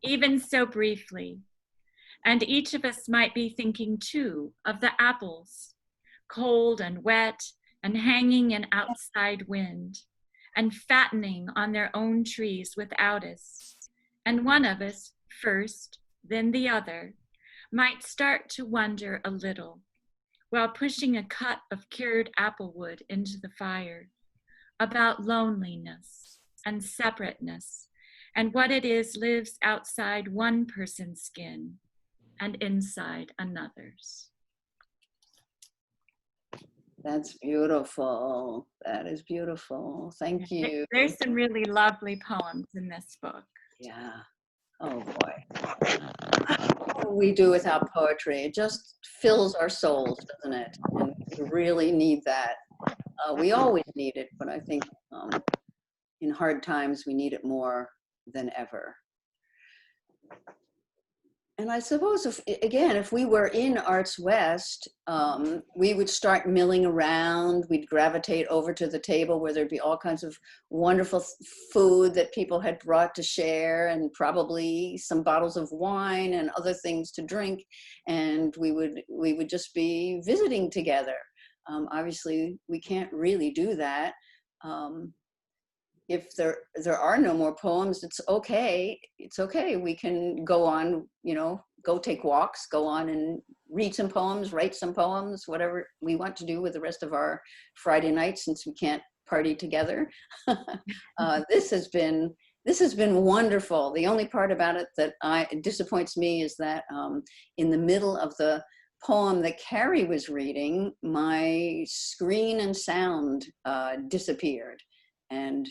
even so briefly. And each of us might be thinking too of the apples, cold and wet and hanging in outside wind, and fattening on their own trees without us. And one of us, first, then the other, might start to wonder a little while pushing a cut of cured applewood into the fire about loneliness and separateness and what it is lives outside one person's skin and inside another's. That's beautiful. That is beautiful. Thank you. There's some really lovely poems in this book. Yeah. Oh boy. What do we do without poetry? It just fills our souls, doesn't it? And we really need that. We always need it, but I think in hard times we need it more than ever. And I suppose if we were in Arts West, we would start milling around. We'd gravitate over to the table where there'd be all kinds of wonderful food that people had brought to share, and probably some bottles of wine and other things to drink. And we would just be visiting together. Obviously, we can't really do that. If there are no more poems, it's okay. It's okay. We can go on, go take walks, go on and read some poems, write some poems, whatever we want to do with the rest of our Friday night, since we can't party together. This has been wonderful. The only part about it that disappoints me is that in the middle of the poem that Carrie was reading, my screen and sound disappeared. And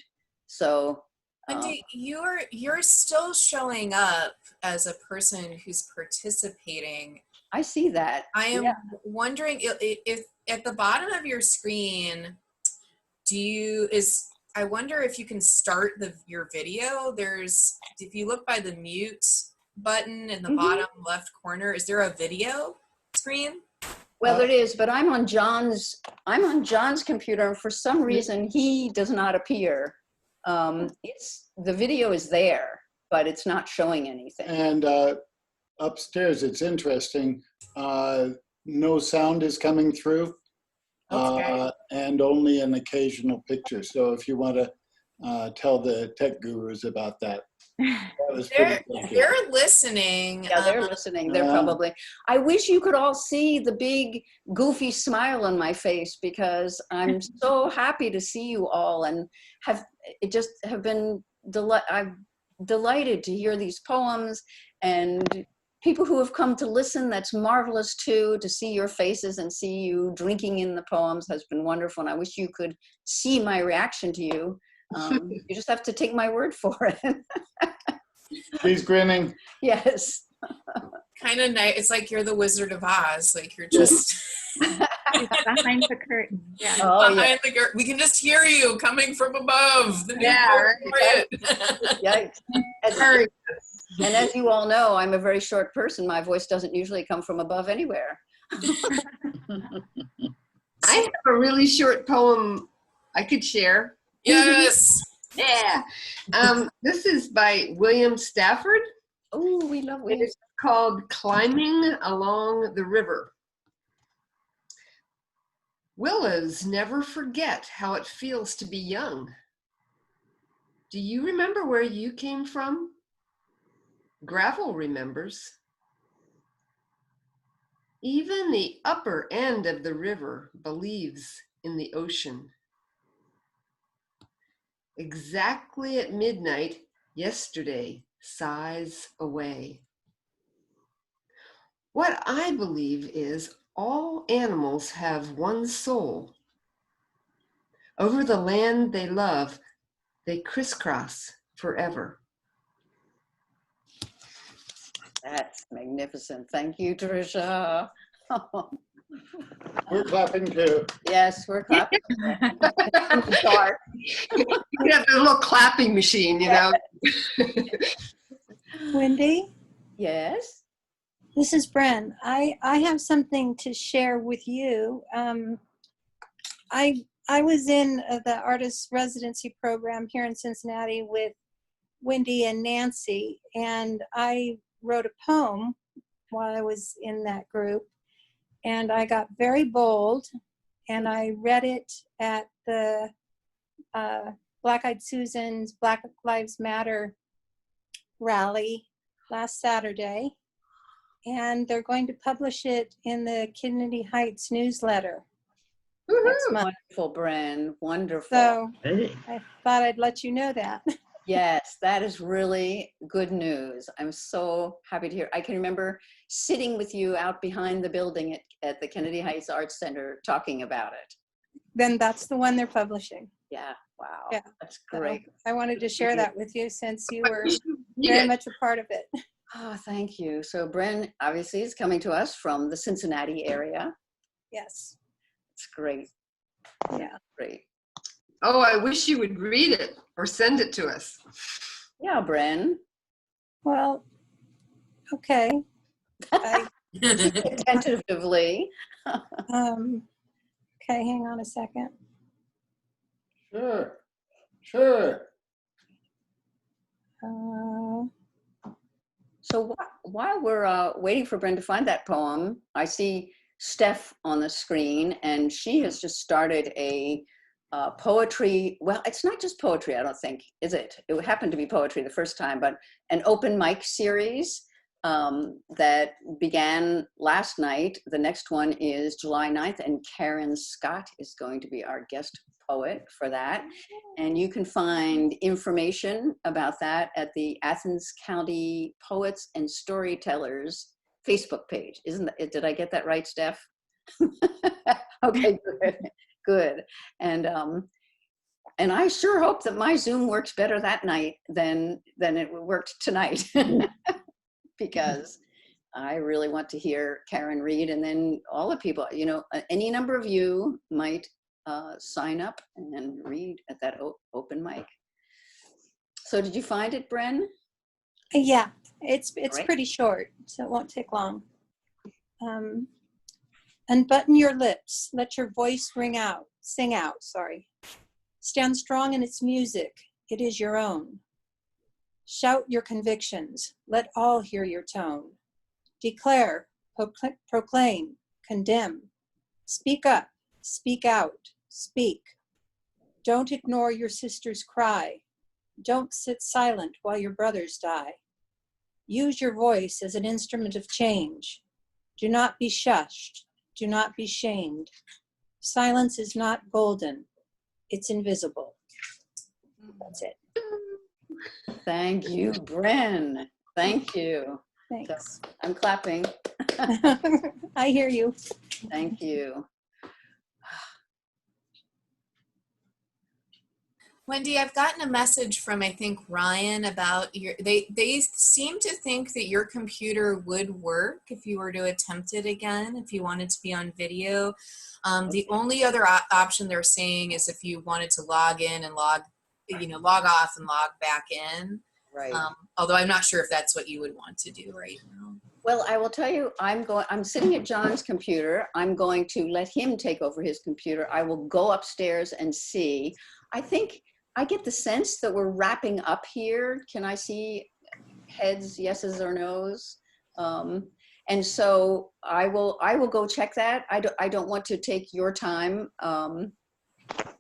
so Wendy, you're still showing up as a person who's participating. I see that. I am wondering if at the bottom of your screen, I wonder if you can start your video. If you look by the mute button in the bottom left corner, is there a video screen? Well, it is, but I'm on John's computer, and for some reason he does not appear. The video is there, but it's not showing anything. And upstairs, it's interesting. No sound is coming through, and only an occasional picture. So if you want to tell the tech gurus about that. They're listening. Yeah, they're listening. They're probably. I wish you could all see the big goofy smile on my face, because I'm so happy to see you all, and I'm delighted to hear these poems, and people who have come to listen. That's marvelous too. To see your faces and see you drinking in the poems has been wonderful. And I wish you could see my reaction to you. You just have to take my word for it. She's grinning. Yes. Kind of nice. It's like you're the Wizard of Oz. Like you're just behind the curtain. Yeah. Behind the curtain. We can just hear you coming from above. Yikes. And as you all know, I'm a very short person. My voice doesn't usually come from above anywhere. I have a really short poem I could share. Yes. Yeah. This is by William Stafford. Oh, we love William. It's called Climbing Along the River. Willows never forget how it feels to be young. Do you remember where you came from? Gravel remembers. Even the upper end of the river believes in the ocean. Exactly at midnight, yesterday sighs away. What I believe is all animals have one soul. Over the land they love, they crisscross forever. That's magnificent. Thank you, Tricia. We're clapping too. Yes, we're clapping. Sorry. You have a little clapping machine, Wendy? Yes? This is Bren. I have something to share with you. I was in the artist residency program here in Cincinnati with Wendy and Nancy, and I wrote a poem while I was in that group, and I got very bold, and I read it at the Black Eyed Susan's Black Lives Matter rally last Saturday. and they're going to publish it in the Kennedy Heights newsletter next month. Wonderful, Bren. Wonderful. So I thought I'd let you know that. Yes, that is really good news. I'm so happy to hear. I can remember sitting with you out behind the building at the Kennedy Heights Arts Center talking about it. Then that's the one they're publishing. Yeah, wow. Yeah, that's great. So I wanted to share that with you since you were very much a part of it. Oh, thank you. So Bren obviously is coming to us from the Cincinnati area. Yes. It's great. Yeah. Great. Oh, I wish you would read it or send it to us. Yeah, Bren. Well, okay. Tentatively. Okay, hang on a second. Sure, sure. So while we're waiting for Bren to find that poem, I see Steph on the screen, and she has just started a poetry. Well, it's not just poetry, I don't think, is it? It happened to be poetry the first time, but an open mic series that began last night. The next one is July 9th, and Karen Scott is going to be our guest poet for that. And you can find information about that at the Athens County Poets and Storytellers Facebook page. Isn't that, did I get that right, Steph? Okay, good, good. And I sure hope that my Zoom works better that night than it worked tonight, because I really want to hear Karen read, and then all the people, you know, any number of you might sign up and read at that open mic. So did you find it, Bren? Yeah, it's Great. pretty short, so it won't take long. Unbutton your lips, let your voice sing out, sorry. Stand strong in its music, it is your own. Shout your convictions, let all hear your tone. Declare, proclaim, condemn. Speak up, speak out, speak. Don't ignore your sister's cry. Don't sit silent while your brothers die. Use your voice as an instrument of change. Do not be shushed. Do not be shamed. Silence is not golden. It's invisible. That's it. Thank you, Bren. Thank you. Thanks. So, I'm clapping. I hear you. Thank you. Wendy, I've gotten a message from, I think, Ryan about your, they seem to think that your computer would work if you were to attempt it again, if you wanted to be on video. The only other option they're saying is if you wanted to log in and log off and log back in. Right. Although I'm not sure if that's what you would want to do right now. Well, I will tell you, I'm sitting at John's computer. I'm going to let him take over his computer. I will go upstairs and see. I think I get the sense that we're wrapping up here. Can I see heads, yeses or nos? And so I will go check that. I don't want to take your time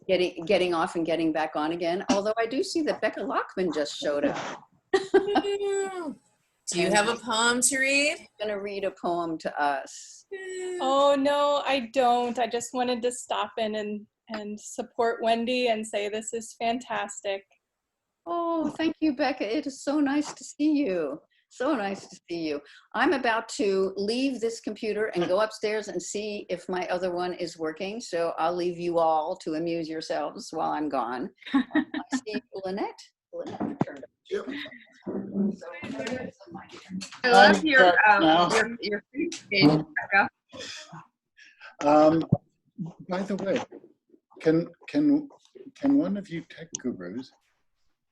getting off and getting back on again. Although I do see that Becca Lockman just showed up. Do you have a poem to read? I'm gonna read a poem to us. Oh no, I don't. I just wanted to stop in and support Wendy and say this is fantastic. Oh, thank you, Becca. It is so nice to see you. So nice to see you. I'm about to leave this computer and go upstairs and see if my other one is working. So I'll leave you all to amuse yourselves while I'm gone. I see Lynette. Lynette turned up. Yep. I love your Facebook page, Becca. By the way, can one of you tech gurus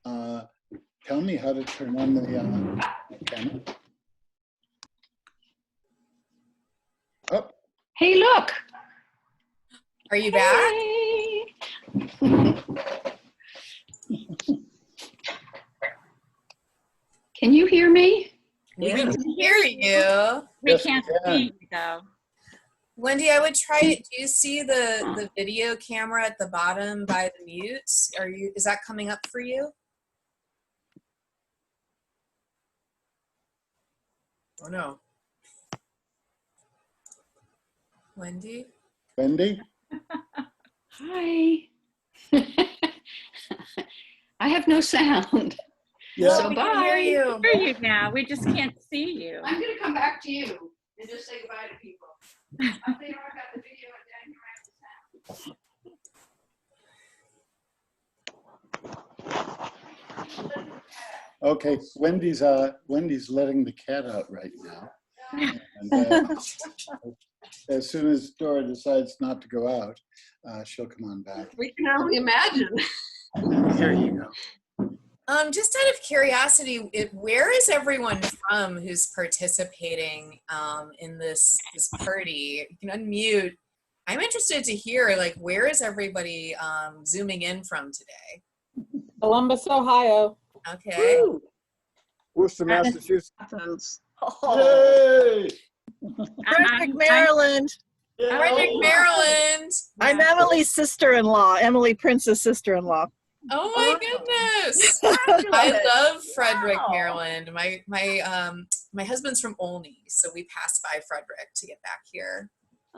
tell me how to turn on the camera? Oh. Hey, look. Are you back? Can you hear me? We can hear you. We can't see you though. Wendy, I would try it. Do you see the video camera at the bottom by the mutes? Is that coming up for you? Oh no. Wendy? Wendy? Hi. I have no sound. Yeah. So we bye. can hear you now. We just can't see you. I'm going to come back to you and just say goodbye to people. Up there, I've got the video and down here I have the sound. Okay, Wendy's letting the cat out right now. And as soon as Dora decides not to go out, she'll come on back. We can only imagine. There you go. Just out of curiosity, where is everyone from who's participating in this party? You can unmute. I'm interested to hear, like, where is everybody zooming in from today? Columbus, Ohio. Okay. Woo! Worcester, Massachusetts. Yay! Frederick, Maryland. Frederick, Maryland. I'm Emily's sister-in-law, Emily Prince's sister-in-law. Oh my goodness! I love Frederick, Maryland. My husband's from Olney, so we passed by Frederick to get back here.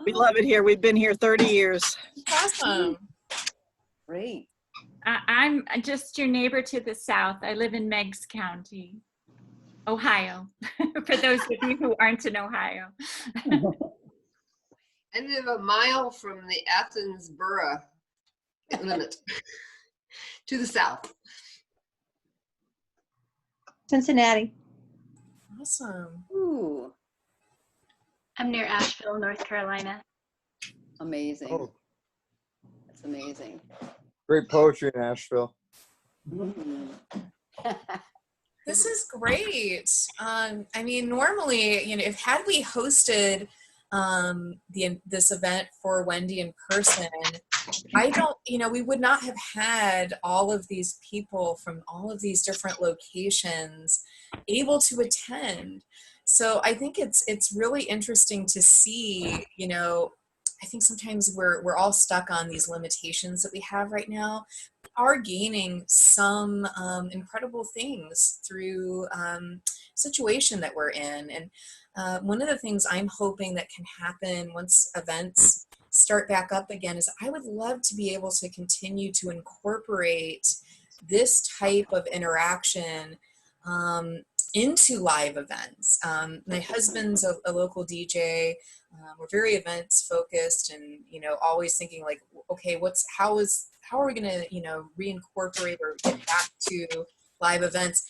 We love it here. We've been here 30 years. Awesome. Great. I'm just your neighbor to the south. I live in Meigs County, Ohio, for those of you who aren't in Ohio. I live a mile from the Athens borough limit to the south. Cincinnati. Awesome. Ooh, I'm near Asheville, North Carolina. amazing. Oh, That's amazing. great poetry in Asheville. This is great. I mean, normally, if had we hosted this event for Wendy in person, we would not have had all of these people from all of these different locations able to attend. So I think it's really interesting to see, I think sometimes we're all stuck on these limitations that we have right now. We are gaining some incredible things through situation that we're in. And one of the things I'm hoping that can happen once events start back up again is I would love to be able to continue to incorporate this type of interaction into live events. My husband's a local DJ. We're very events focused, and always thinking like, okay, how are we going to reincorporate or get back to live events?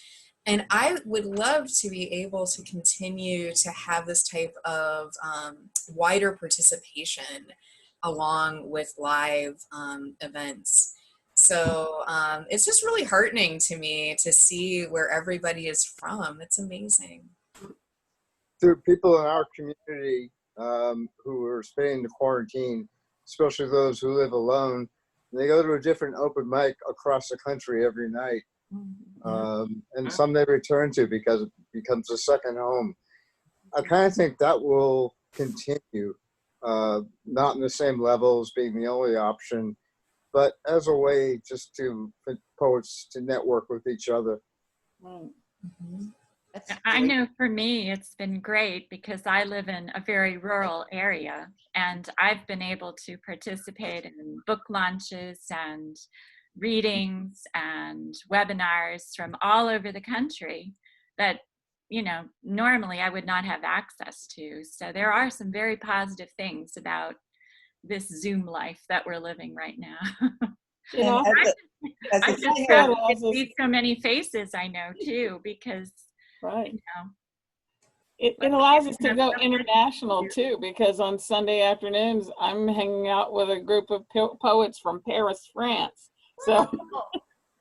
And I would love to be able to continue to have this type of wider participation along with live events. So it's just really heartening to me to see where everybody is from. It's amazing. There are people in our community who are spending the quarantine, especially those who live alone. They go to a different open mic across the country every night. And some they return to because it becomes a second home. I kind of think that will continue, not in the same level as being the only option, but as a way just for poets to network with each other. I know for me, it's been great because I live in a very rural area, and I've been able to participate in book launches and readings and webinars from all over the country that, normally I would not have access to. So there are some very positive things about this Zoom life that we're living right now. I'm just happy to see so many faces I know too, because right. It allows us to go international too, because on Sunday afternoons I'm hanging out with a group of poets from Paris, France. So,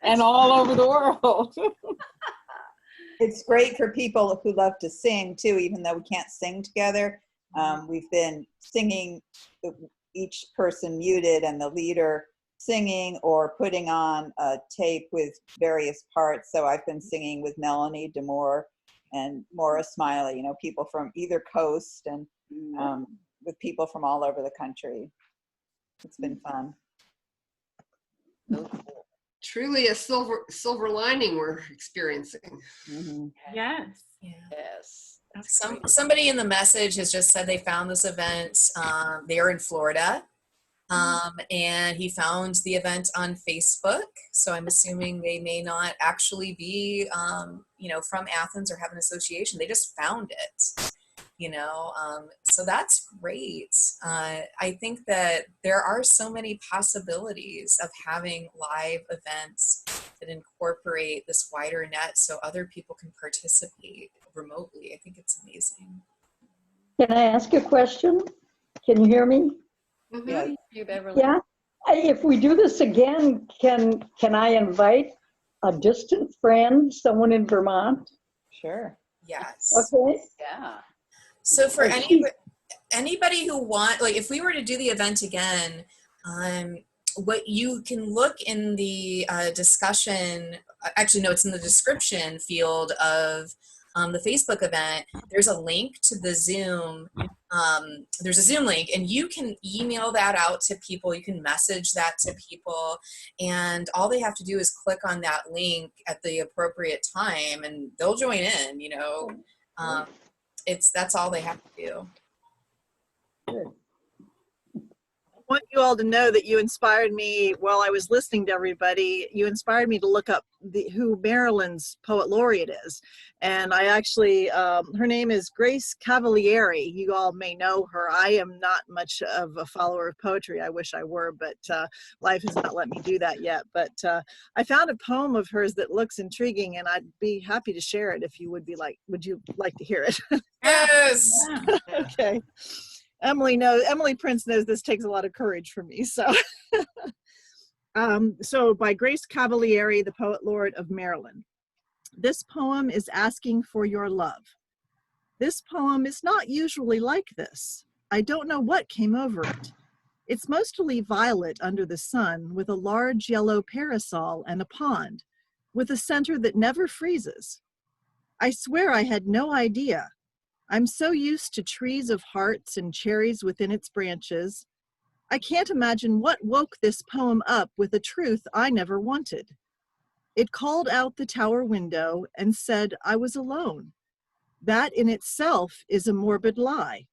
and all over the world. It's great for people who love to sing too, even though we can't sing together. We've been singing, each person muted and the leader singing or putting on a tape with various parts. So I've been singing with Melanie DeMore and Maura Smiley, people from either coast, and with people from all over the country. It's been fun. Truly a silver lining we're experiencing. Yes. Yes. Somebody in the message has just said they found this event. They are in Florida. And he found the event on Facebook. So I'm assuming they may not actually be, from Athens or have an association. They just found it, so that's great. I think that there are so many possibilities of having live events that incorporate this wider net so other people can participate remotely. I think it's amazing. Can I ask a question? Can you hear me? Yeah. You, Beverly. Yeah. If we do this again, can I invite a distant friend, someone in Vermont? Sure. Yes. Okay. Yeah. So for anybody who if we were to do the event again, what you can look in the discussion, actually no, it's in the description field of the Facebook event. There's a link to the Zoom. There's a Zoom link, and you can email that out to people. You can message that to people, and all they have to do is click on that link at the appropriate time, and they'll join in. That's all they have to do. I want you all to know that you inspired me while I was listening to everybody. You inspired me to look up who Maryland's poet laureate is. And I actually, her name is Grace Cavallari. You all may know her. I am not much of a follower of poetry. I wish I were, but life has not let me do that yet. But I found a poem of hers that looks intriguing, and I'd be happy to share it if you would you like to hear it? Yes. Okay. Emily Prince knows this takes a lot of courage for me. So, so by Grace Cavallari, the Poet Laureate of Maryland. This poem is asking for your love. This poem is not usually like this. I don't know what came over it. It's mostly violet under the sun with a large yellow parasol and a pond with a center that never freezes. I swear I had no idea. I'm so used to trees of hearts and cherries within its branches. I can't imagine what woke this poem up with a truth I never wanted. It called out the tower window and said I was alone. That in itself is a morbid lie.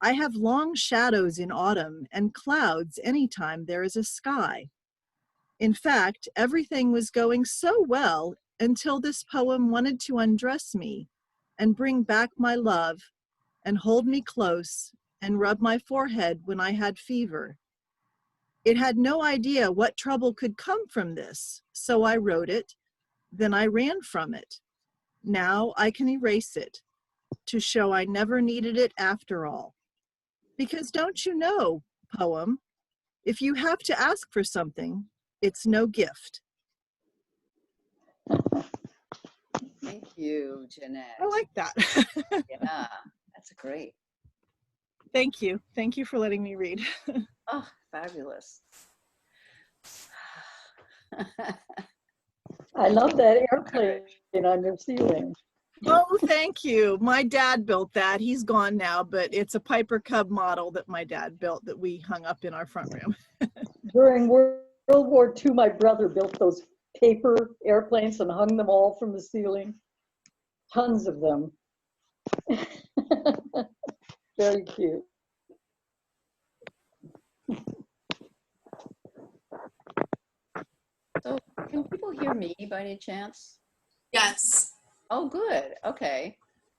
I have long shadows in autumn and clouds anytime there is a sky. In fact, everything was going so well until this poem wanted to undress me and bring back my love and hold me close and rub my forehead when I had fever. It had no idea what trouble could come from this, so I wrote it, then I ran from it. Now I can erase it to show I never needed it after all. Because don't you know, poem, if you have to ask for something, it's no gift. Thank you, Jeanette. I like that. Yeah, that's great. Thank you. Thank you for letting me read. Oh, fabulous. I love that airplane on your ceiling. Oh, thank you. My dad built that. He's gone now, but it's a Piper Cub model that my dad built that we hung up in our front room. During World War II, my brother built those paper airplanes and hung them all from the ceiling. Tons of them. Very cute. So can people hear me by any chance? Yes. Oh, good. Okay.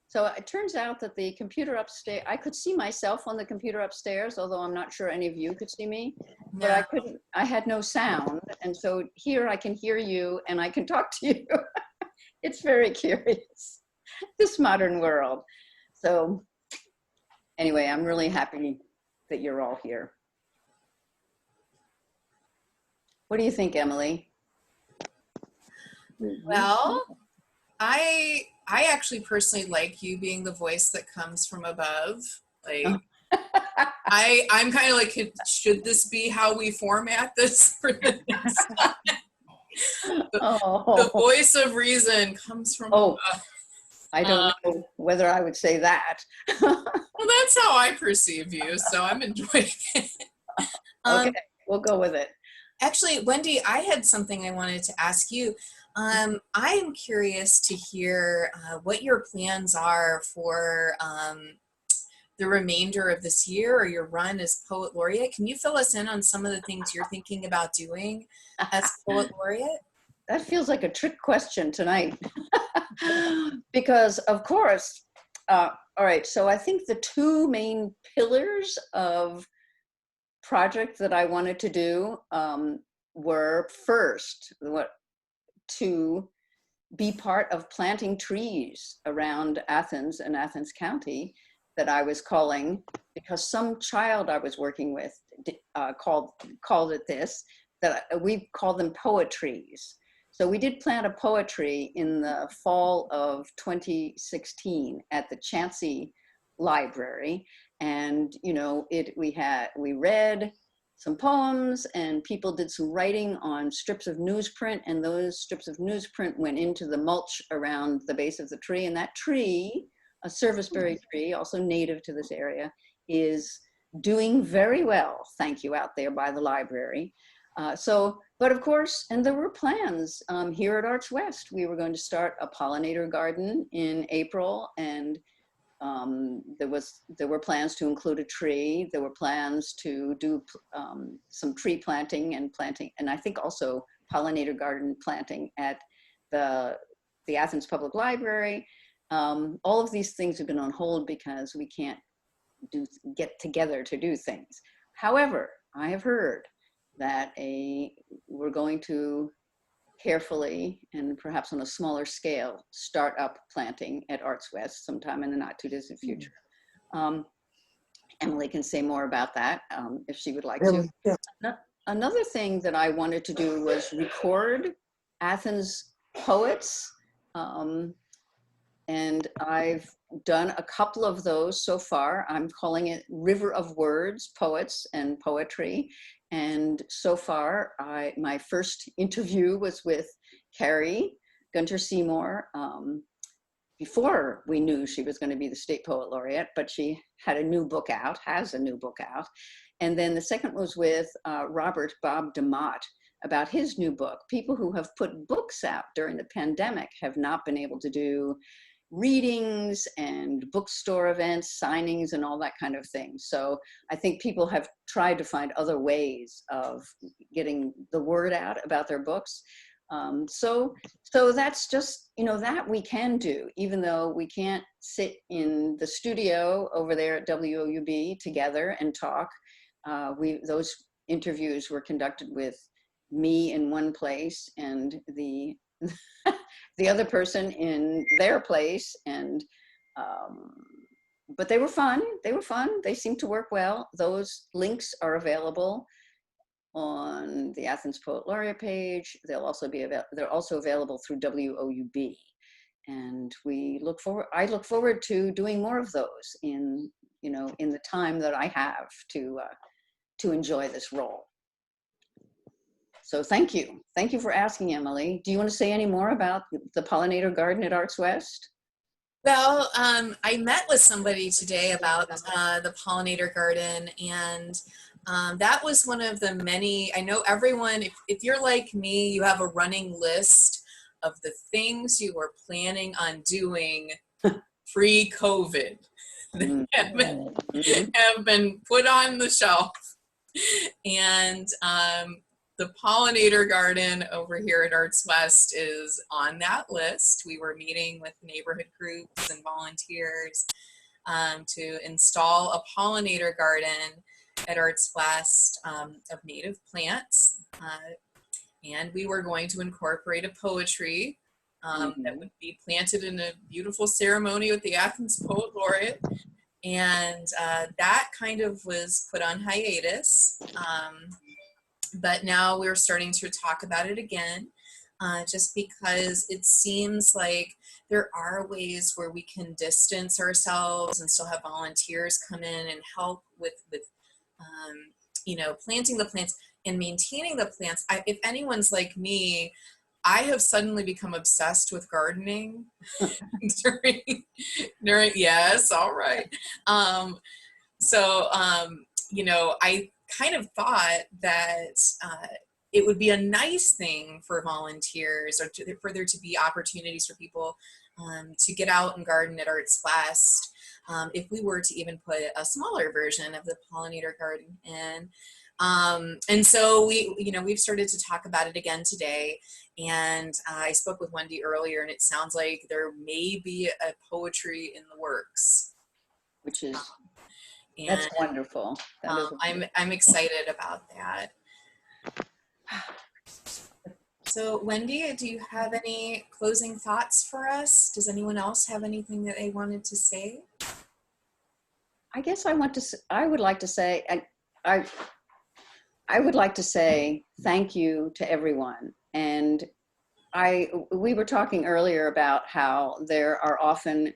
So it turns out that the computer upstairs, I could see myself on the computer upstairs, although I'm not sure any of you could see me, but I had no sound. And so here I can hear you and I can talk to you. It's very curious, this modern world. So anyway, I'm really happy that you're all here. What do you think, Emily? Well, I actually personally like you being the voice that comes from above. Like, I'm kind of like, should this be how we format this for the next time? The voice of reason comes from above. I don't know whether I would say that. Well, that's how I perceive you, so I'm enjoying it. Okay, we'll go with it. Actually, Wendy, I had something I wanted to ask you. I am curious to hear what your plans are for the remainder of this year or your run as Poet Laureate. Can you fill us in on some of the things you're thinking about doing as Poet Laureate? That feels like a trick question tonight. Because, of course, all right, so I think the two main pillars of project that I wanted to do were first, to be part of planting trees around Athens and Athens County that I was calling, because some child I was working with called it this, that we call them poetries. So we did plant a poetry in the fall of 2016 at the Chancey Library. And, you know, we read some poems and people did some writing on strips of newsprint, and those strips of newsprint went into the mulch around the base of the tree. And that tree, a serviceberry tree, also native to this area, is doing very well. Thank you out there by the library. But of course, and there were plans here at Arts West. We were going to start a pollinator garden in April, and there were plans to include a tree. There were plans to do some tree planting, and I think also pollinator garden planting at the Athens Public Library. All of these things have been on hold because we can't get together to do things. However, I have heard that we're going to carefully and perhaps on a smaller scale start up planting at Arts West sometime in the not too distant future. Emily can say more about that if she would like to. Another thing that I wanted to do was record Athens poets, and I've done a couple of those so far. I'm calling it River of Words, Poets and Poetry. And so far, my first interview was with Carrie Gunter Seymour before we knew she was going to be the State Poet Laureate, but she had a new book out, has a new book out. And then the second was with Robert Bob DeMott about his new book. People who have put books out during the pandemic have not been able to do readings and bookstore events, signings, and all that kind of thing. So I think people have tried to find other ways of getting the word out about their books. So that's just, you know, that we can do, even though we can't sit in the studio over there at WOUB together and talk. Those interviews were conducted with me in one place and the other person in their place, and but they were fun. They seemed to work well. Those links are available on the Athens Poet Laureate page. They're also available through WOUB, and I look forward to doing more of those in the time that I have to enjoy this role. So thank you for asking, Emily. Do you want to say any more about the pollinator garden at Arts West? Well, I met with somebody today about the pollinator garden, and that was one of the many. I know everyone, if you're like me, you have a running list of the things you were planning on doing pre-COVID that have been put on the shelf. And the pollinator garden over here at Arts West is on that list. We were meeting with neighborhood groups and volunteers to install a pollinator garden at Arts West of native plants. And we were going to incorporate a poetry that would be planted in a beautiful ceremony with the Athens Poet Laureate. And that kind of was put on hiatus. But now we're starting to talk about it again, just because it seems like there are ways where we can distance ourselves and still have volunteers come in and help with planting the plants and maintaining the plants. If anyone's like me, I have suddenly become obsessed with gardening during yes, all right. I kind of thought that it would be a nice thing for volunteers, or for there to be opportunities for people to get out and garden at Arts West, if we were to even put a smaller version of the pollinator garden in. And so we've started to talk about it again today. And I spoke with Wendy earlier, and it sounds like there may be a poetry in the works, which is that's wonderful. That is wonderful. I'm excited about that. So Wendy, do you have any closing thoughts for us? Does anyone else have anything that they wanted to say? I guess I would like to say, I would like to say thank you to everyone. And we were talking earlier about how there are often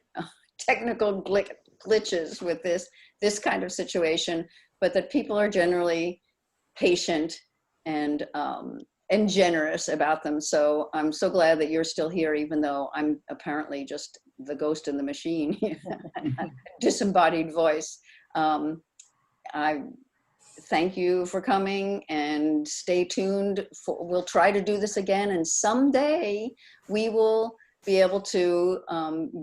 technical glitches with this kind of situation, but that people are generally patient and generous about them. So I'm so glad that you're still here, even though I'm apparently just the ghost in the machine, disembodied voice. I thank you for coming, and stay tuned. We'll try to do this again, and someday we will be able to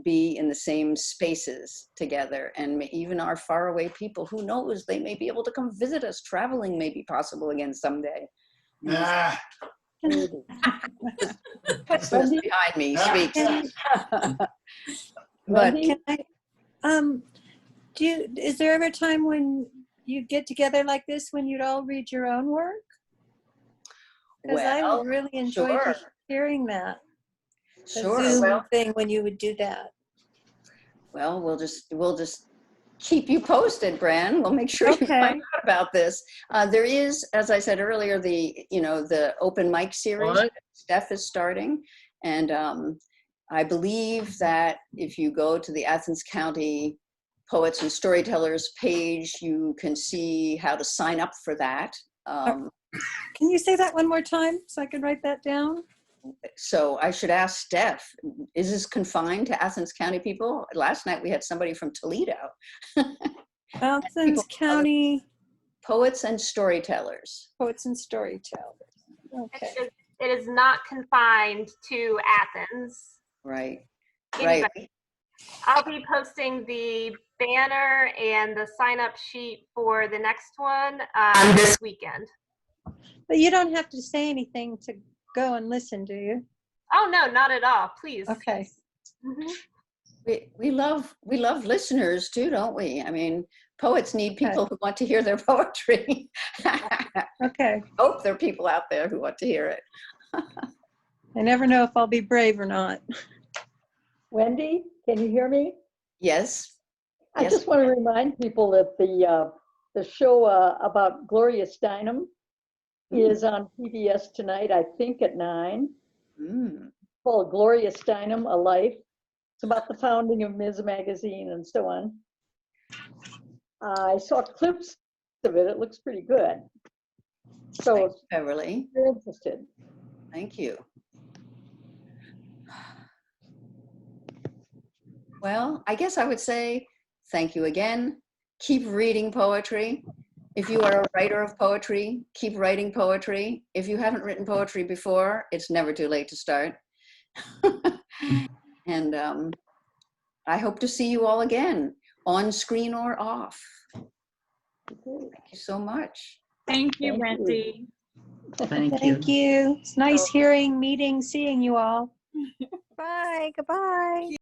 be in the same spaces together. And even our faraway people, who knows, they may be able to come visit us. Traveling may be possible again someday. Nah. Pessimist behind me speaks. But can I, is there ever a time when you get together like this when you'd all read your own work? Because I would really enjoy hearing that. Sure. The Zoom thing when you would do that. Well, we'll just keep you posted, Bran. We'll make sure you find out about this. There is, as I said earlier, the open mic series. Steph is starting, and I believe that if you go to the Athens County Poets and Storytellers page, you can see how to sign up for that. Can you say that one more time so I can write that down? So I should ask Steph, is this confined to Athens County people? Last night we had somebody from Toledo. Athens County Poets and Storytellers. Poets and Storytellers. Okay. It is not confined to Athens. Right. Anybody. Right. I'll be posting the banner and the sign-up sheet for the next one this weekend. But you don't have to say anything to go and listen, do you? Oh no, not at all. Please. Okay. Mm-hmm. We love listeners too, don't we? I mean, poets need people who want to hear their poetry. Okay. Hope there are people out there who want to hear it. I never know if I'll be brave or not. Wendy, can you hear me? Yes. I just want to remind people that the show about Gloria Steinem is on PBS tonight, I think at 9. Called Gloria Steinem, A Life. It's about the founding of Ms. Magazine and so on. I saw clips of it. It looks pretty good. So, thanks, Beverly. If you're interested. Thank you. Well, I guess I would say thank you again. Keep reading poetry. If you are a writer of poetry, keep writing poetry. If you haven't written poetry before, it's never too late to start. And I hope to see you all again, on screen or off. Thank you so much. Thank you, Wendy. Thank you. It's nice hearing, meeting, seeing you all. Bye. Goodbye.